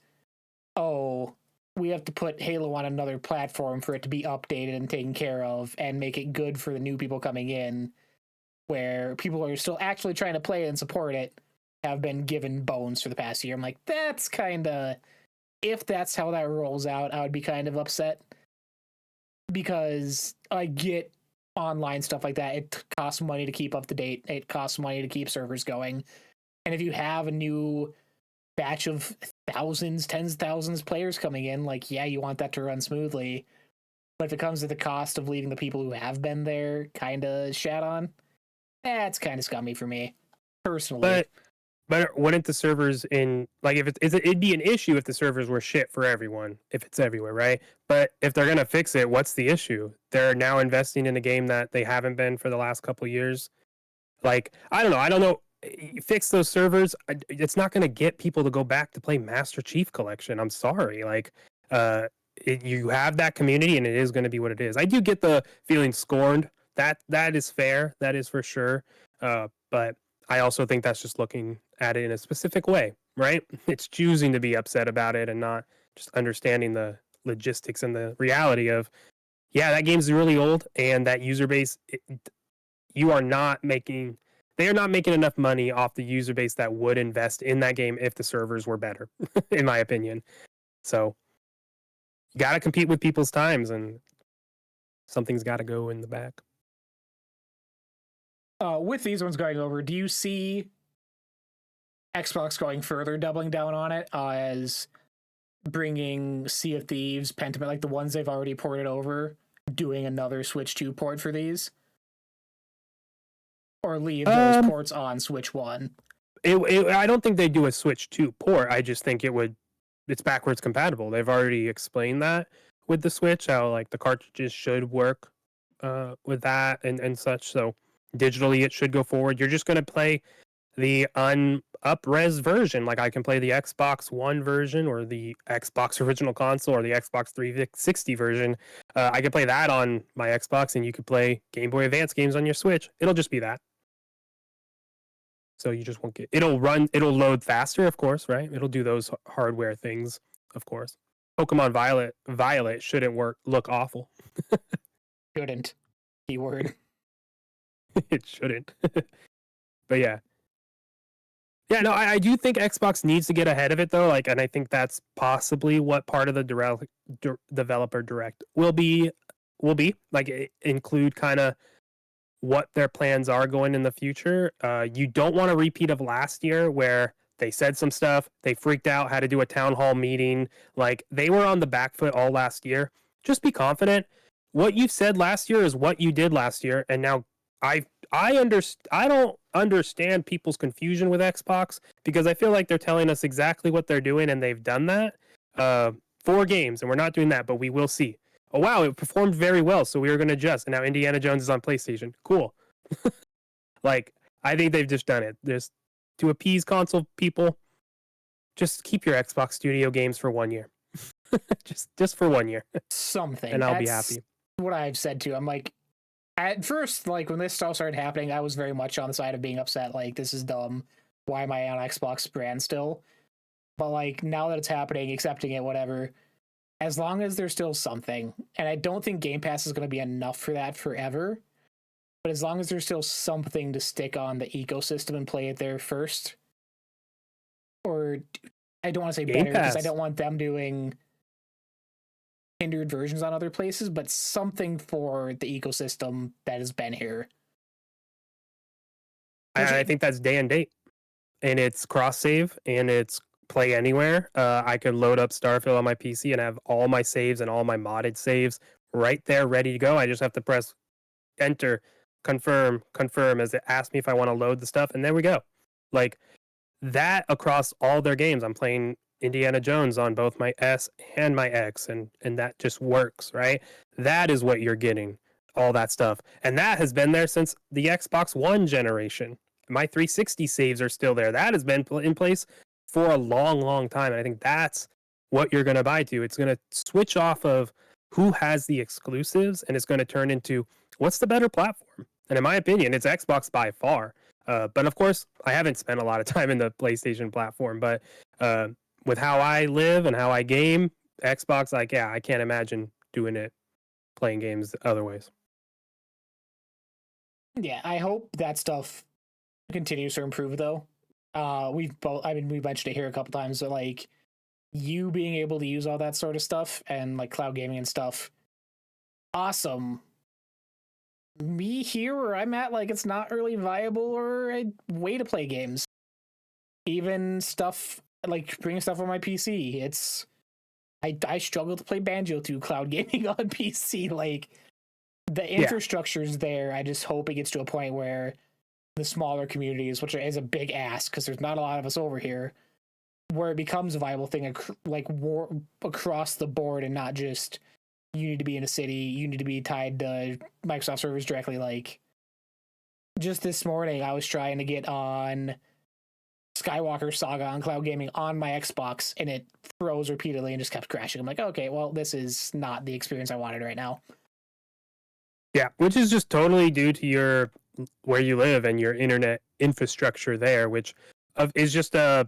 oh, we have to put Halo on another platform for it to be updated and taken care of and make it good for the new people coming in, where people are still actually trying to play it and support it have been given bones for the past year. I'm like, that's kind of, if that's how that rolls out, I would be kind of upset, because I get online stuff like that. It costs money to keep up to date. It costs money to keep servers going. And if you have a new batch of thousands, tens of thousands of players coming in, like, yeah, you want that to run smoothly. But if it comes at the cost of leaving the people who have been there kind of shat on, that's kind of scummy for me, personally. But wouldn't the servers in, like, if it'd be an issue if the servers were shit for everyone, if it's everywhere, right? But if they're gonna fix it, what's the issue? They're now investing in a game that they haven't been for the last couple of years. Like, I don't know. Fix those servers. It's not gonna get people to go back to play Master Chief Collection. I'm sorry. Like, you have that community, and it is going to be what it is. I do get the feeling scorned. That is fair. That is for sure. But I also think that's just looking at it in a specific way, right? It's choosing to be upset about it and not just understanding the logistics and the reality of, yeah, that game's really old, and that user base, they are not making enough money off the user base that would invest in that game if the servers were better, in my opinion. So you got to compete with people's times, and something's got to go in the back. With these ones going over, do you see Xbox going further, doubling down on it, as bringing Sea of Thieves, Pentiment, like the ones they've already ported over, doing another Switch 2 port for these? Or leave those ports on Switch 1? I don't think they do a Switch 2 port. I just think it's backwards compatible. They've already explained that with the Switch, how like the cartridges should work with that and such. So digitally it should go forward. You're just going to play the up-res version. Like I can play the Xbox One version or the Xbox original console or the Xbox 360 version. I can play that on my Xbox, and you could play Game Boy Advance games on your Switch. It'll just be that. So you just won't get, it'll load faster, of course, right? It'll do those hardware things, of course. Pokemon Violet shouldn't look awful. Shouldn't. Keyword. It shouldn't. But yeah. Yeah, no, I do think Xbox needs to get ahead of it, though. Like, and I think that's possibly what part of the developer direct will be. Like, include kind of what their plans are going in the future. You don't want a repeat of last year where They said some stuff. They freaked out, had to do a town hall meeting. Like, they were on the back foot all last year. Just be confident. What you've said last year is what you did last year, and now I don't understand people's confusion with Xbox, because I feel like they're telling us exactly what they're doing, and they've done that. 4 games, and we're not doing that, but we will see. Oh wow, it performed very well, so we were going to adjust, and now Indiana Jones is on PlayStation. Cool. Like, I think they've just done it. Just to appease console people, just keep your Xbox Studio games for 1 year. just for 1 year. Something. And I'll be happy. What I've said too. I'm like, at first, like when this all started happening, I was very much on the side of being upset. Like, this is dumb. Why am I on Xbox brand still? But like, now that it's happening, accepting it, whatever. As long as there's still something, and I don't think Game Pass is going to be enough for that forever. But as long as there's still something to stick on the ecosystem and play it there first, or I don't want to say Game better, because I Pass. don't want them doing hindered versions on other places, but something for the ecosystem that has been here. I think that's day and date, and it's cross save, and it's play anywhere. I could load up Starfield on my PC and have all my saves and all my modded saves right there ready to go. I just have to press enter, confirm as it asks me if I want to load the stuff, and there we go. Like, that across all their games. I'm playing Indiana Jones on both my S and my X, and that just works, right? That is what you're getting, all that stuff. And that has been there since the Xbox One generation. My 360 saves are still there. That has been in place for a long time. And I think that's what you're going to buy to. It's going to switch off of who has the exclusives, and it's going to turn into what's the better platform. And in my opinion, it's Xbox by far. But of course, I haven't spent a lot of time in the PlayStation platform. But with how I live and how I game, Xbox, like, yeah, I can't imagine doing it, playing games other ways. Yeah, I hope that stuff continues to improve, though. We mentioned it here a couple times, but like, you being able to use all that sort of stuff and like cloud gaming and stuff, awesome. Me here where I'm at, like, it's not really viable or a way to play games. Even stuff like bringing stuff on my PC, it's I struggle to play Banjo 2 cloud gaming on PC. Like, the infrastructure's there. I just hope it gets to a point where the smaller communities, which is a big ask because there's not a lot of us over here, where it becomes a viable thing, like across the board, and not just you need to be in a city, you need to be tied to Microsoft servers directly. Like, just this morning, I was trying to get on Skywalker Saga on cloud gaming on my Xbox, and it froze repeatedly and just kept crashing. I'm like, okay, well, this is not the experience I wanted right now. Yeah, which is just totally due to where you live and your internet infrastructure there, which is just a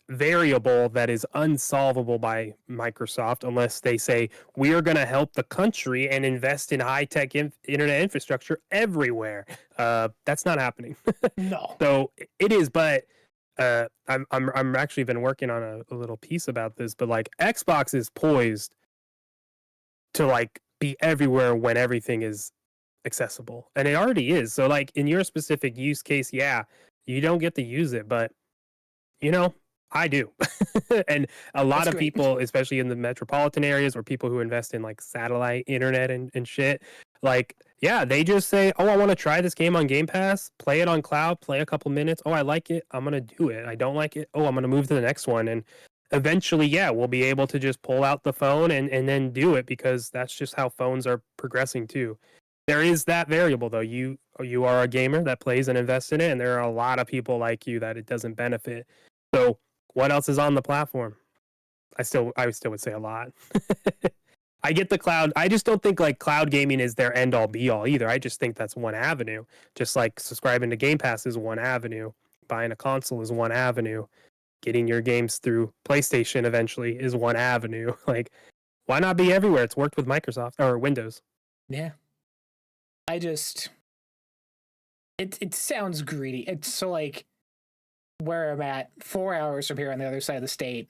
variable that is unsolvable by Microsoft unless they say, we are going to help the country and invest in high-tech internet infrastructure everywhere. That's not happening. No. So it is, but I'm actually been working on a little piece about this, but like, Xbox is poised to like be everywhere when everything is accessible, and it already is. So like, in your specific use case, yeah, you don't get to use it, but you know, I do. And a lot of people, especially in the metropolitan areas, or people who invest in like satellite internet and shit, like, yeah, they just say, oh, I want to try this game on Game Pass, play it on cloud, play a couple minutes. Oh, I like it, I'm going to do it. I don't like it. Oh, I'm going to move to the next one. And eventually, yeah, we'll be able to just pull out the phone and then do it, because that's just how phones are progressing too. There is that variable, though. You are a gamer that plays and invests in it, and there are a lot of people like you that it doesn't benefit. So what else is on the platform? I still would say a lot. I get the cloud. I just don't think like cloud gaming is their end all be all either. I just think that's one avenue. Just like subscribing to Game Pass is one avenue. Buying a console is one avenue. Getting your games through PlayStation eventually is one avenue. Like, why not be everywhere? It's worked with Microsoft or Windows. Yeah. It sounds greedy. It's so like, where I'm at, 4 hours from here on the other side of the state,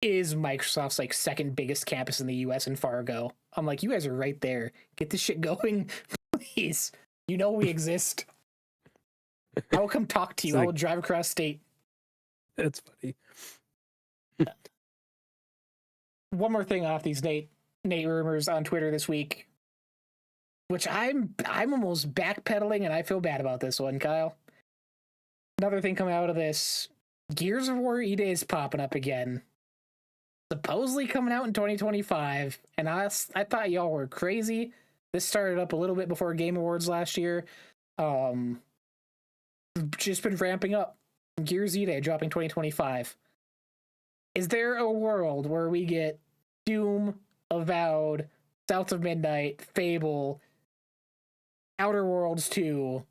is Microsoft's like second biggest campus in the US in Fargo. I'm like, you guys are right there. Get this shit going, please. You know we exist. I will come talk to you. I will drive across state. It's funny. One more thing off these Nate rumors on Twitter this week, which I'm almost backpedaling, and I feel bad about this one, Kyle. Another thing coming out of this, Gears of War E-Day is popping up again. Supposedly coming out in 2025, and I thought y'all were crazy. This started up a little bit before Game Awards last year. Just been ramping up. Gears E-Day dropping 2025. Is there a world where we get Doom, Avowed, South of Midnight, Fable, Outer Worlds 2,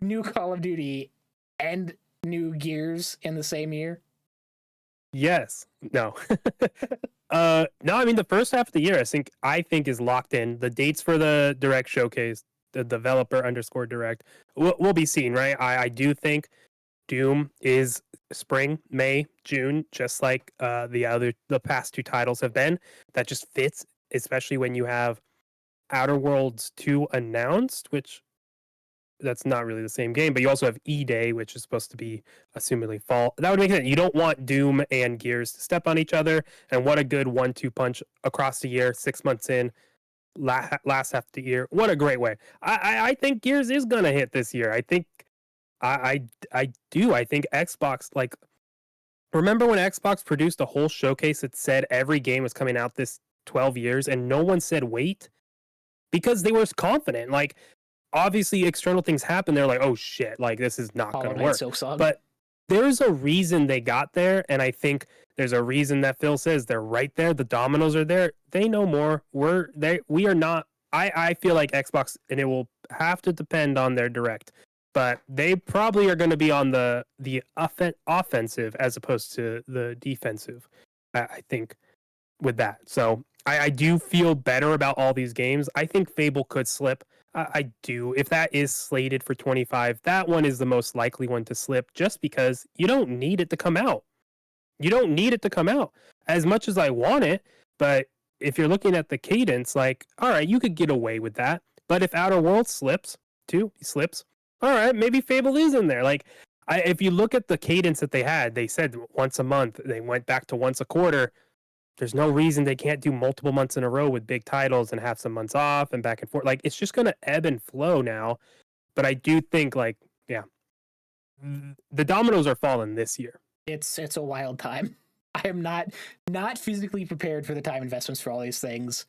new Call of Duty, and new Gears in the same year? Yes. No. No, I mean the first half of the year I think is locked in. The dates for the direct showcase, the developer_direct, will be seen, right? I do think Doom is spring, May, June, just like the past two titles have been. That just fits, especially when you have Outer Worlds 2 announced, which that's not really the same game, but you also have E-Day, which is supposed to be assumedly fall. That would make sense. You don't want Doom and Gears to step on each other, and what a good 1-2 punch across the year, 6 months in, last half of the year. What a great way. I think Gears is gonna hit this year. I think I do. I think Xbox, like, remember when Xbox produced a whole showcase that said every game was coming out this 12 years and no one said wait? Because they were confident. Like, obviously external things happen. They're like, oh shit, like this is not going to work. But there's a reason they got there, and I think there's a reason that Phil says they're right there. The dominoes are there. They know more. We are not. I feel like Xbox, and it will have to depend on their direct, but they probably are going to be on the offensive as opposed to the defensive. I think with that. So I do feel better about all these games. I think Fable could slip. I do. If that is slated for 25, that one is the most likely one to slip just because you don't need it to come out. You don't need it to come out as much as I want it. But if you're looking at the cadence, like, all right, you could get away with that. But if Outer Worlds slips, all right, maybe Fable is in there. Like, if you look at the cadence that they had, they said once a month, they went back to once a quarter. There's no reason they can't do multiple months in a row with big titles and have some months off and back and forth. Like, it's just going to ebb and flow now. But I do think, like, yeah, the dominoes are falling this year. It's a wild time. I am not physically prepared for the time investments for all these things.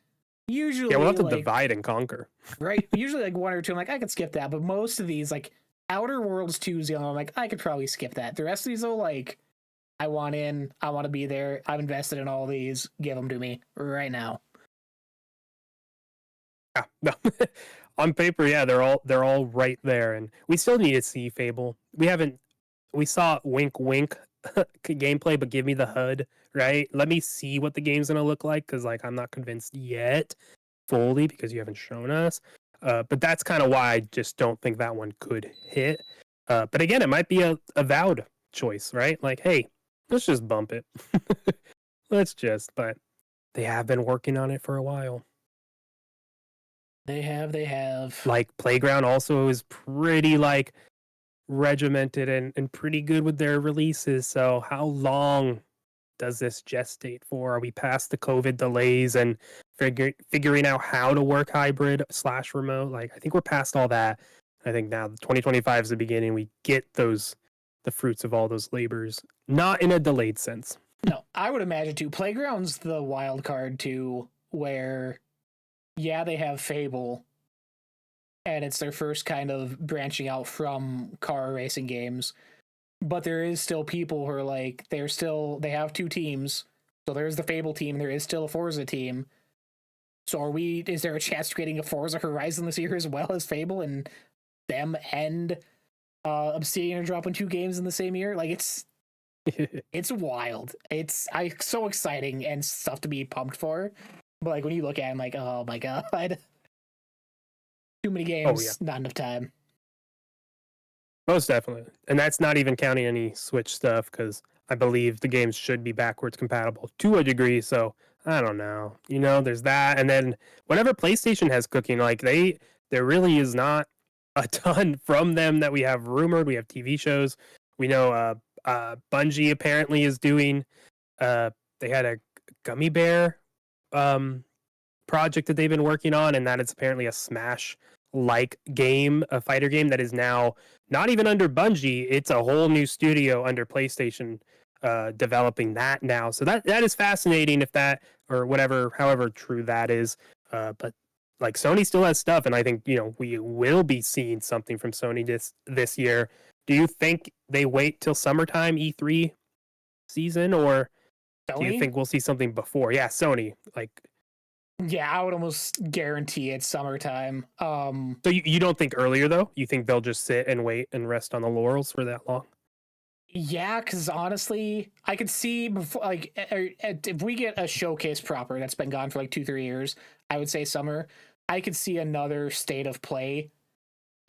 Usually, yeah, we'll have to divide and conquer. Right? Usually, like one or two, I'm like, I could skip that. But most of these, like Outer Worlds 2 is the only one I'm like, I could probably skip that. The rest of these, though, like, I want in. I want to be there. I'm invested in all these. Give them to me right now. Yeah, no. On paper, yeah, they're all right there, and we still need to see Fable. We saw wink wink gameplay, but give me the HUD, right? Let me see what the game's gonna look like, because like I'm not convinced yet fully because you haven't shown us. But that's kind of why I just don't think that one could hit. But again, it might be a Avowed choice, right? Like, hey, let's just bump it. But they have been working on it for a while. They have. Like, Playground also is pretty, like, regimented and pretty good with their releases. So how long does this gestate for? Are we past the COVID delays and figuring out how to work hybrid / remote? Like, I think we're past all that. I think now 2025 is the beginning. We get the fruits of all those labors, not in a delayed sense. No, I would imagine too. Playground's the wild card too, where, yeah, they have Fable, and it's their first kind of branching out from car racing games. But there is still people who are like, they have two teams. So there's the Fable team, there is still a Forza team. So is there a chance of creating a Forza Horizon this year as well as Fable, and them and Obsidian are dropping 2 games in the same year? Like, it's wild. It's so exciting and stuff to be pumped for. But like when you look at it, I'm like, oh my god. Too many games, not enough time. Most definitely. And that's not even counting any Switch stuff, because I believe the games should be backwards compatible to a degree. So I don't know. There's that. And then whatever PlayStation has cooking, like there really is not a ton from them that we have rumored. We have TV shows. We know Bungie apparently is doing. They had a gummy bear project that they've been working on, and that is apparently a Smash like game, a fighter game that is now not even under Bungie. It's a whole new studio under PlayStation developing that now. So that is fascinating if that or whatever, however true that is. But like Sony still has stuff, and I think we will be seeing something from Sony this year. Do you think they wait till summertime E3 season, or do you Sony? think we'll see something before? Yeah, Sony. Like, Yeah, I would almost guarantee it's summertime. so you don't think earlier though? You think they'll just sit and wait and rest on the laurels for that long? Yeah, because honestly, I could see before, like, if we get a showcase proper that's been gone for like 2-3 years, I would say summer. I could see another state of play,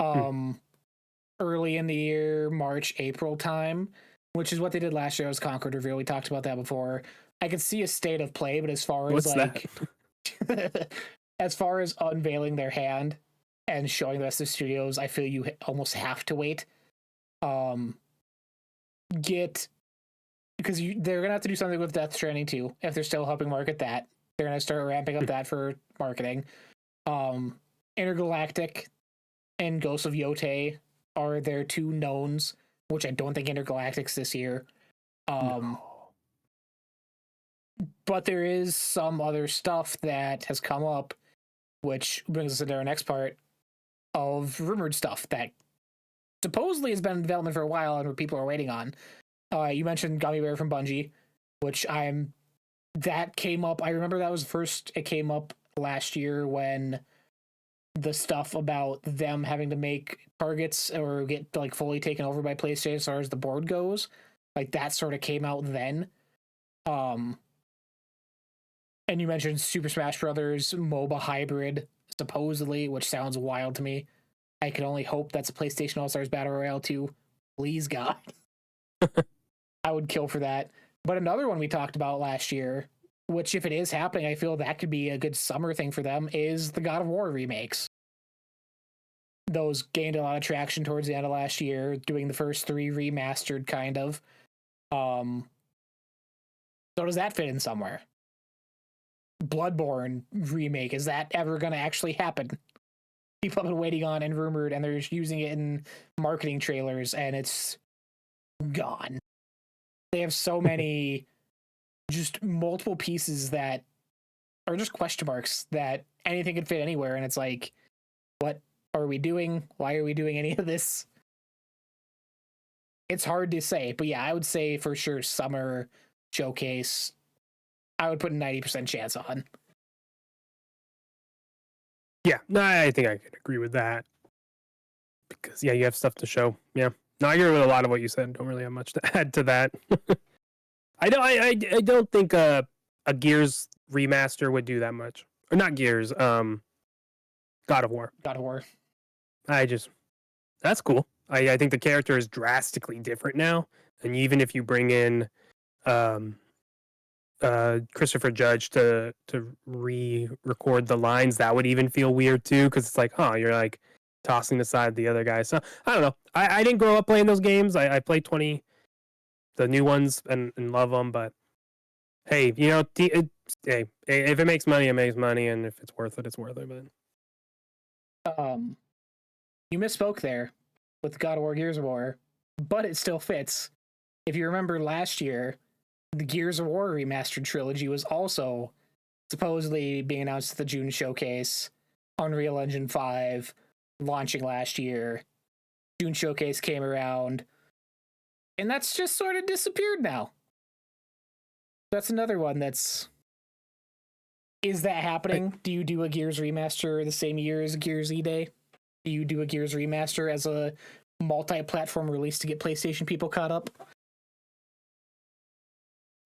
early in the year, March, April time, which is what they did last year. It was Concord Reveal. We talked about that before. I could see a state of play, but as far as What's like, as far as unveiling their hand and showing the rest of the studios, I feel you almost have to wait. Get because they're gonna have to do something with Death Stranding 2 if they're still helping market that. They're gonna start ramping up that for marketing. Intergalactic and Ghosts of Yote are their two knowns, which I don't think Intergalactic's this year. No. But there is some other stuff that has come up, which brings us into our next part of rumored stuff that supposedly has been in development for a while and people are waiting on. You mentioned Gummy Bear from Bungie, which that came up. I remember that was the first it came up last year when the stuff about them having to make targets or get like fully taken over by PlayStation as far as the board goes. Like that sort of came out then. And you mentioned Super Smash Brothers MOBA hybrid, supposedly, which sounds wild to me. I can only hope that's a PlayStation All-Stars Battle Royale 2. Please, God. I would kill for that. But another one we talked about last year, which if it is happening, I feel that could be a good summer thing for them, is the God of War remakes. Those gained a lot of traction towards the end of last year, doing the first 3 remastered, kind of. So does that fit in somewhere? Bloodborne remake, is that ever going to actually happen? People have been waiting on and rumored, and they're just using it in marketing trailers, and it's gone. They have so many, just multiple pieces that are just question marks that anything could fit anywhere, and it's like, what are we doing? Why are we doing any of this? It's hard to say, but yeah, I would say for sure summer showcase, I would put a 90% chance on. Yeah, no, I think I can agree with that. Because yeah, you have stuff to show. Yeah. No, I agree with a lot of what you said. Don't really have much to add to that. I don't think a Gears remaster would do that much. Or not Gears, God of War. God of War. That's cool. I think the character is drastically different now. And even if you bring in Christopher Judge to re-record the lines, that would even feel weird too, because it's like, you're like tossing aside the other guy. So I don't know. I didn't grow up playing those games. I played the new ones and love them, but hey, hey, if it makes money, it makes money, and if it's worth it, it's worth it. But you misspoke there with God of War Gears of War, but it still fits. If you remember last year, the Gears of War remastered trilogy was also supposedly being announced at the June showcase. Unreal Engine 5 launching last year. June showcase came around, and that's just sort of disappeared now. That's another one that's... Is that happening? Do you do a Gears remaster the same year as Gears E-Day? Do you do a Gears remaster as a multi-platform release to get PlayStation people caught up?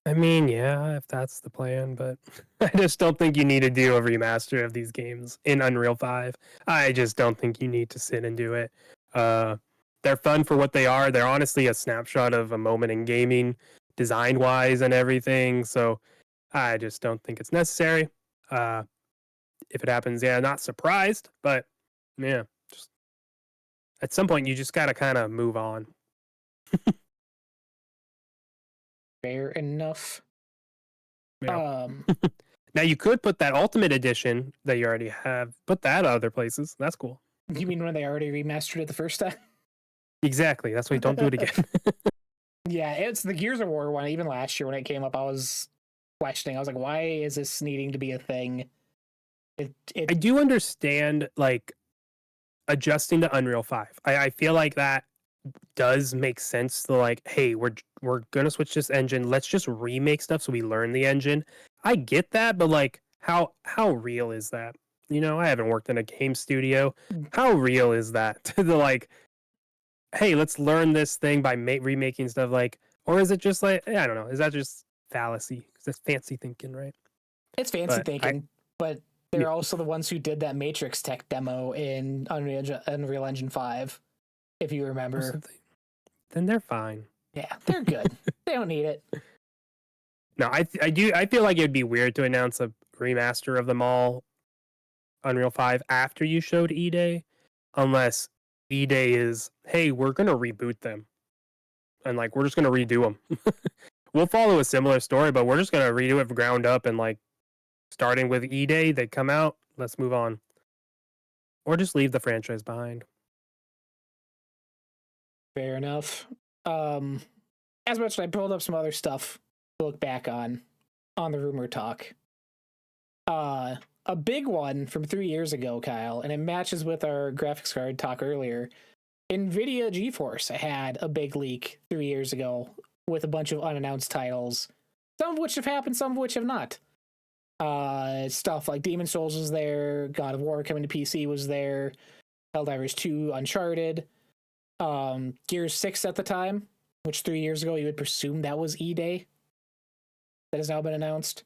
I mean, yeah, if that's the plan, but I just don't think you need to do a remaster of these games in Unreal 5. I just don't think you need to sit and do it. They're fun for what they are. They're honestly a snapshot of a moment in gaming, design-wise and everything, so I just don't think it's necessary. If it happens, yeah, not surprised, but yeah, just at some point you just gotta kind of move on. Fair enough. Yeah. Now you could put that Ultimate Edition that you already have, put that other places. That's cool. You mean when they already remastered it the first time? Exactly. That's why don't do it again. Yeah, it's the Gears of War one. Even last year when it came up, I was questioning. I was like, why is this needing to be a thing? I do understand like adjusting to Unreal 5. I feel like that does make sense to like, hey, we're gonna switch this engine. Let's just remake stuff so we learn the engine. I get that, but like how real is that? You know, I haven't worked in a game studio. How real is that to the like, hey, let's learn this thing by remaking stuff like, or is it just like, I don't know, is that just fallacy? That's fancy thinking, right? It's fancy But thinking, but yeah. they're also the ones who did that Matrix tech demo in Unreal Engine 5, if you remember. Then they're fine. Yeah, they're good. They don't need it. No, I feel like it'd be weird to announce a remaster of them all Unreal 5 after you showed E-Day, unless E-Day is, hey, we're gonna reboot them. And like we're just gonna redo them. We'll follow a similar story, but we're just gonna redo it from ground up and like starting with E-Day, they come out, let's move on. Or just leave the franchise behind. Fair enough. As mentioned, I pulled up some other stuff to look back on the rumor talk. A big one from 3 years ago, Kyle, and it matches with our graphics card talk earlier. NVIDIA GeForce had a big leak 3 years ago with a bunch of unannounced titles, some of which have happened, some of which have not. Stuff like Demon Souls was there, God of War coming to PC was there, Helldivers 2, Uncharted, Gears 6 at the time, which 3 years ago you would presume that was E-Day. That has now been announced.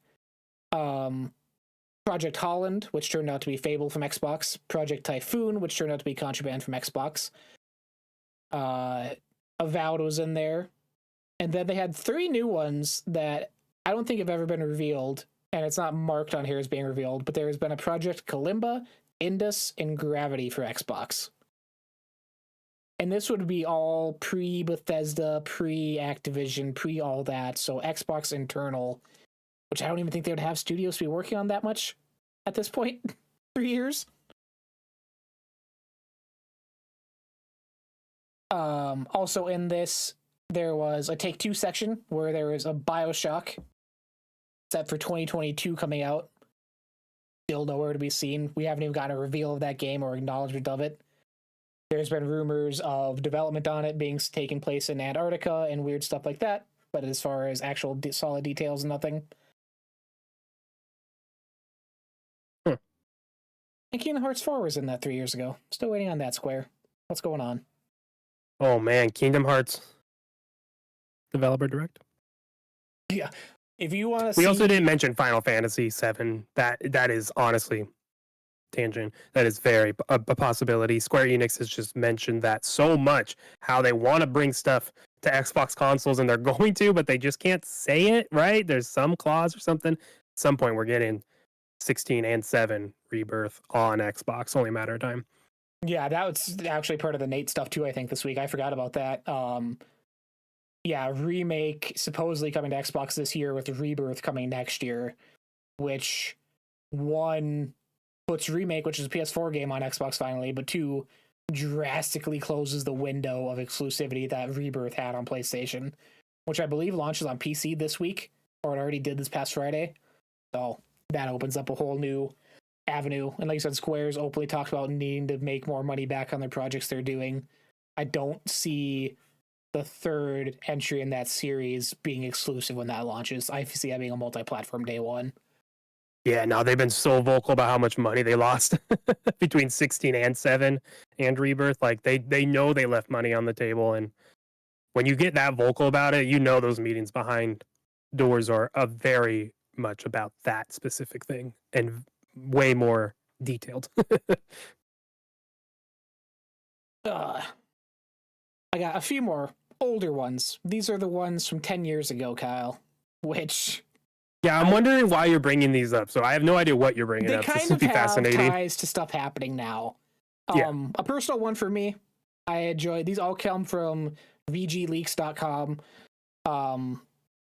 Project Holland, which turned out to be Fable from Xbox. Project Typhoon, which turned out to be Contraband from Xbox. Avowed was in there. And then they had 3 new ones that I don't think have ever been revealed, and it's not marked on here as being revealed, but there has been a Project Kalimba, Indus, and Gravity for Xbox. And this would be all pre-Bethesda, pre-Activision, pre-all that, so Xbox internal, which I don't even think they would have studios to be working on that much at this point. 3 years. Also in this, there was a Take-Two section where there was a BioShock set for 2022 coming out. Still nowhere to be seen. We haven't even gotten a reveal of that game or acknowledgement of it. There's been rumors of development on it being taking place in Antarctica and weird stuff like that, but as far as actual solid details, nothing. And Kingdom Hearts 4 was in that 3 years ago. Still waiting on that, Square. What's going on? Oh man, Kingdom Hearts Developer Direct. Yeah. If you want to see... We also didn't mention Final Fantasy VII. That is honestly tangent. That is very a possibility. Square Enix has just mentioned that so much, how they want to bring stuff to Xbox consoles and they're going to, but they just can't say it, right? There's some clause or something. At some point we're getting 16 and 7 Rebirth on Xbox. Only a matter of time. Yeah, that was actually part of the Nate stuff too, I think, this week. I forgot about that. Yeah, remake supposedly coming to Xbox this year with Rebirth coming next year, which one puts Remake, which is a PS4 game, on Xbox finally, but 2 drastically closes the window of exclusivity that Rebirth had on PlayStation, which I believe launches on PC this week, or it already did this past Friday. So that opens up a whole new avenue. And like you said, Square's openly talked about needing to make more money back on their projects they're doing. I don't see the third entry in that series being exclusive when that launches. I see that being a multi-platform day one. Yeah, no, they've been so vocal about how much money they lost between 16 and 7 and Rebirth. Like they know they left money on the table, and when you get that vocal about it, you know those meetings behind doors are very much about that specific thing and way more detailed. I got a few more older ones. These are the ones from 10 years ago, Kyle, which... Yeah, I'm wondering why you're bringing these up. So I have no idea what you're bringing up. They kind this of be have fascinating. ties to stuff happening now. Yeah. A personal one for me, I enjoy... These all come from VGLeaks.com.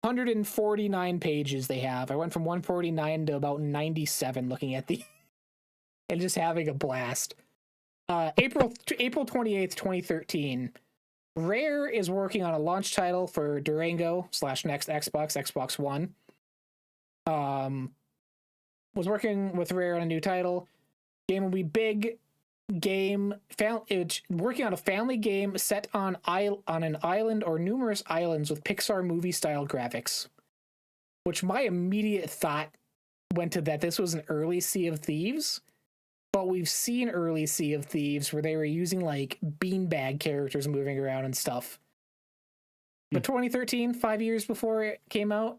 149 pages they have. I went from 149 to about 97 looking at the and just having a blast. April 28th, 2013. Rare is working on a launch title for Durango / next Xbox One. Was working with Rare on a new title. Game will be big. Working on a family game set on an island or numerous islands with Pixar movie style graphics. Which my immediate thought went to that this was an early Sea of Thieves, but we've seen early Sea of Thieves where they were using like beanbag characters moving around and stuff. But 2013, 5 years before it came out,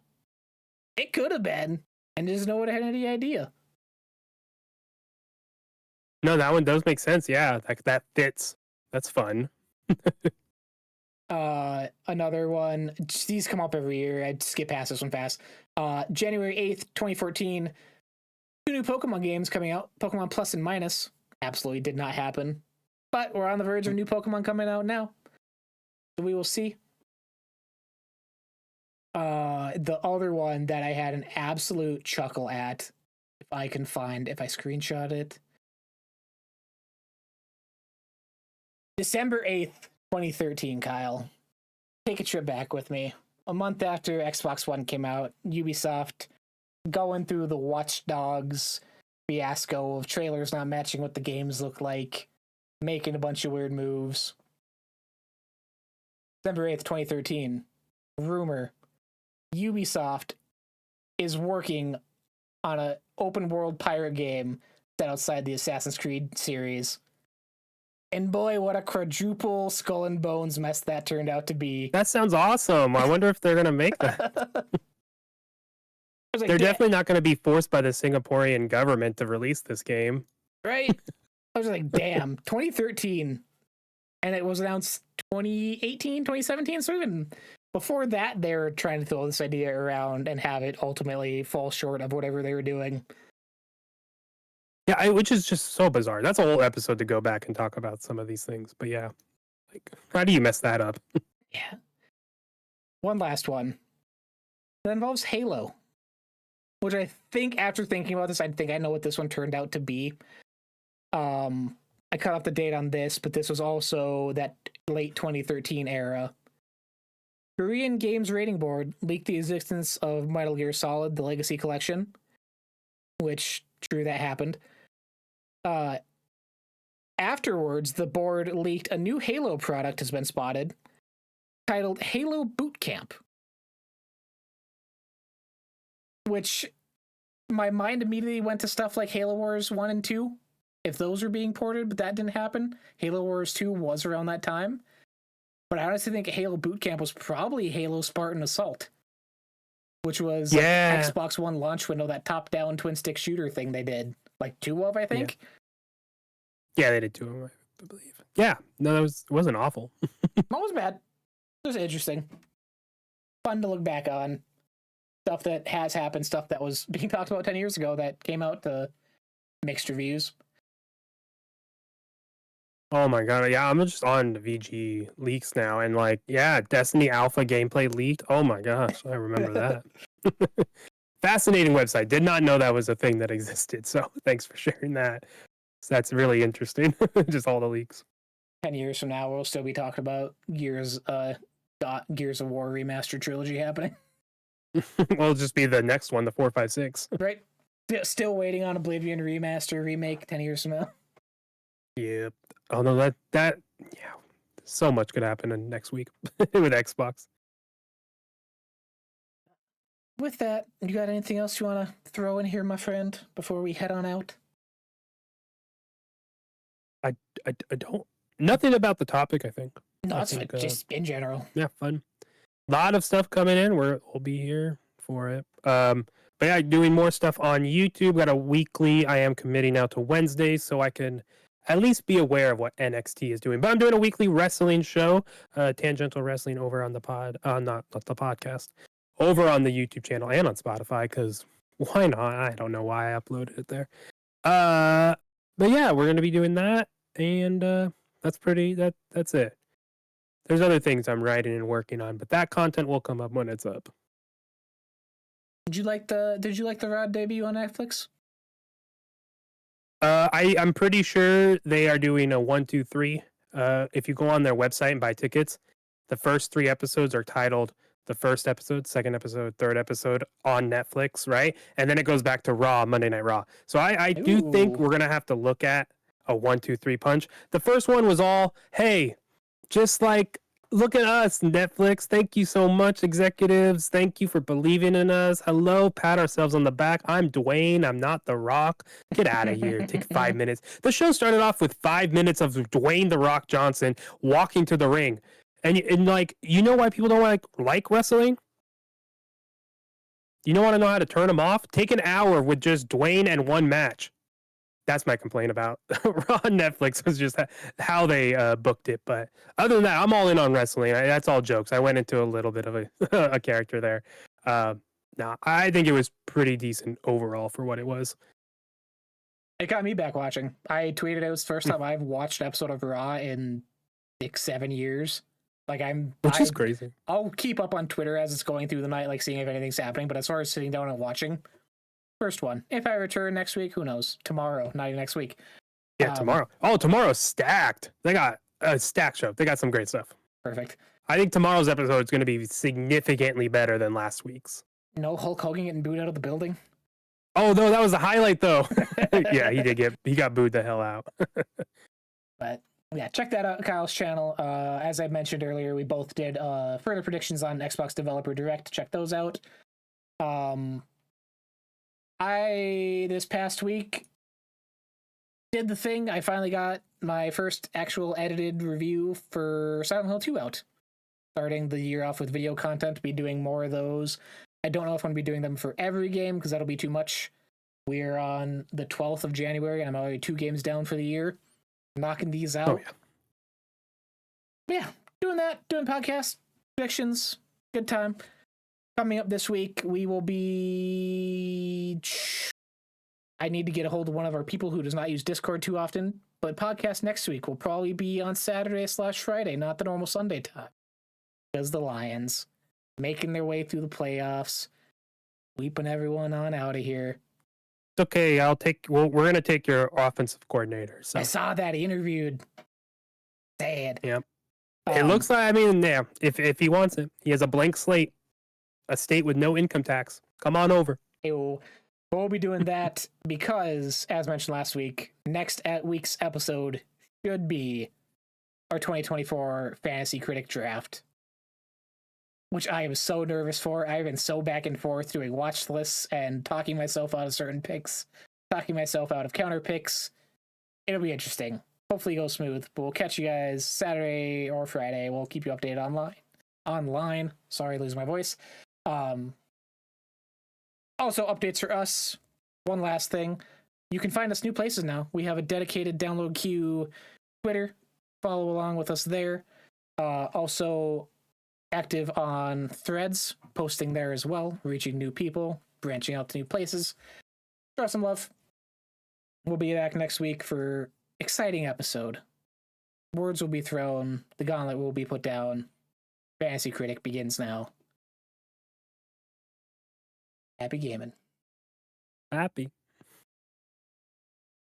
it could have been, and just no one had any idea. No, that one does make sense. Yeah, that fits. That's fun. Another one. These come up every year. I'd skip past this one fast. January 8th, 2014. 2 new Pokemon games coming out. Pokemon Plus and Minus. Absolutely did not happen. But we're on the verge of new Pokemon coming out now. So we will see. The other one that I had an absolute chuckle at, if I screenshot it. December 8th, 2013, Kyle. Take a trip back with me. A month after Xbox One came out, Ubisoft going through the Watch Dogs fiasco of trailers not matching what the games look like, making a bunch of weird moves. December 8th, 2013. Rumor. Ubisoft is working on an open world pirate game set outside the Assassin's Creed series. And boy, what a quadruple skull and bones mess that turned out to be. That sounds awesome. I wonder if they're going to make that. They're definitely not going to be forced by the Singaporean government to release this game. Right? I was like, damn, 2013. And it was announced 2018, 2017. So even before that, they were trying to throw this idea around and have it ultimately fall short of whatever they were doing. Yeah, which is just so bizarre. That's a whole episode to go back and talk about some of these things. But yeah, like, how do you mess that up? Yeah. One last one. That involves Halo. Which I think, after thinking about this, I think I know what this one turned out to be. I cut off the date on this, but this was also that late 2013 era. Korean Games Rating Board leaked the existence of Metal Gear Solid: The Legacy Collection. Which, true, that happened. Afterwards, the board leaked a new Halo product has been spotted, titled Halo Boot Camp. Which my mind immediately went to stuff like Halo Wars 1 and 2, if those were being ported, but that didn't happen. Halo Wars 2 was around that time. But I honestly think Halo Boot Camp was probably Halo Spartan Assault, which was like Xbox One launch window, that top-down twin-stick shooter thing they did. Like 2 of, I think. Yeah, they did 2 of them, I believe. Yeah, no, it wasn't awful. It was bad. It was interesting. Fun to look back on. Stuff that has happened, stuff that was being talked about 10 years ago that came out to mixed reviews. Oh my god, yeah, I'm just on the VG leaks now, and like, yeah, Destiny Alpha gameplay leaked. Oh my gosh, I remember that. Fascinating website. Did not know that was a thing that existed, so thanks for sharing that. So that's really interesting. Just all the leaks. 10 years from now, we'll still be talking about Gears of War remastered trilogy happening. Well, it'll just be the next one, the 4, 5, 6. Right. Yeah, still waiting on Oblivion remaster remake 10 years from now. Yep. Oh no, that yeah. So much could happen in next week with Xbox. With that, you got anything else you want to throw in here, my friend, before we head on out? I don't. Nothing about the topic, I think. No, that's just in general. Yeah, fun. A lot of stuff coming in. We'll be here for it. But yeah, doing more stuff on YouTube. Got a weekly. I am committing now to Wednesdays, so I can at least be aware of what NXT is doing. But I'm doing a weekly wrestling show, Tangential Wrestling, over on the not the podcast, over on the YouTube channel and on Spotify, because why not? I don't know why I uploaded it there. But yeah, we're gonna be doing that, and that's it. There's other things I'm writing and working on, but that content will come up when it's up. Did you like the Raw debut on Netflix? I'm pretty sure they are doing a 1, 2, 3. If you go on their website and buy tickets, the first 3 episodes are titled the first episode, second episode, third episode on Netflix, right? And then it goes back to Raw, Monday Night Raw. So I do think Ooh. we're gonna have to look at a 1, 2, 3 punch. The first one was all, hey, just like look at us, Netflix. Thank you so much, executives. Thank you for believing in us. Hello, pat ourselves on the back. I'm Dwayne. I'm not The Rock. Get out of here. Take 5 minutes. The show started off with 5 minutes of Dwayne The Rock Johnson walking to the ring. And like, you know why people don't like wrestling? You don't want to know how to turn them off? Take an hour with just Dwayne and one match. That's my complaint about Raw on Netflix, was just how they booked it. But other than that, I'm all in on wrestling. That's all jokes. I went into a little bit of a character there. No, I think it was pretty decent overall for what it was. It got me back watching. I tweeted it was the first time I've watched an episode of Raw in 6-7 years. Like Which is crazy. I'll keep up on Twitter as it's going through the night, like seeing if anything's happening. But as far as sitting down and watching, first one. If I return next week, who knows? Tomorrow, not even next week. Yeah, tomorrow. Oh, tomorrow's stacked. They got a stacked show. They got some great stuff. Perfect. I think tomorrow's episode is going to be significantly better than last week's. No Hulk Hogan getting booed out of the building. Oh no, that was the highlight though. Yeah, he got booed the hell out. But yeah, check that out, Kyle's channel. As I mentioned earlier, we both did further predictions on Xbox Developer Direct. Check those out. I this past week did the thing. I finally got my first actual edited review for Silent Hill 2 out. Starting the year off with video content, be doing more of those. I don't know if I'm going to be doing them for every game because that'll be too much. We're on the 12th of January and I'm already 2 games down for the year. Knocking these out. Oh, yeah. But yeah, doing that, doing podcasts, predictions, good time. Coming up this week, we will be... I need to get a hold of one of our people who does not use Discord too often, but podcast next week will probably be on Saturday/Friday, not the normal Sunday time. Because the Lions making their way through the playoffs, sweeping everyone on out of here. It's okay. We're gonna take your offensive coordinator. So. I saw that he interviewed. Sad. Yep. It looks like, I mean, yeah. If he wants it, he has a blank slate, a state with no income tax. Come on over. We'll be doing that because, as mentioned last week, next week's episode should be our 2024 Fantasy Critic Draft, which I am so nervous for. I've been so back and forth doing watch lists and talking myself out of certain picks, talking myself out of counter picks. It'll be interesting. Hopefully it goes smooth, but we'll catch you guys Saturday or Friday. We'll keep you updated online. Sorry, losing my voice. Also, updates for us. One last thing. You can find us new places now. We have a dedicated download queue Twitter. Follow along with us there. Also active on Threads, posting there as well, reaching new people, branching out to new places. Show us some love. We'll be back next week for exciting episode. Words will be thrown. The gauntlet will be put down. Fantasy Critic begins now. Happy gaming. Happy.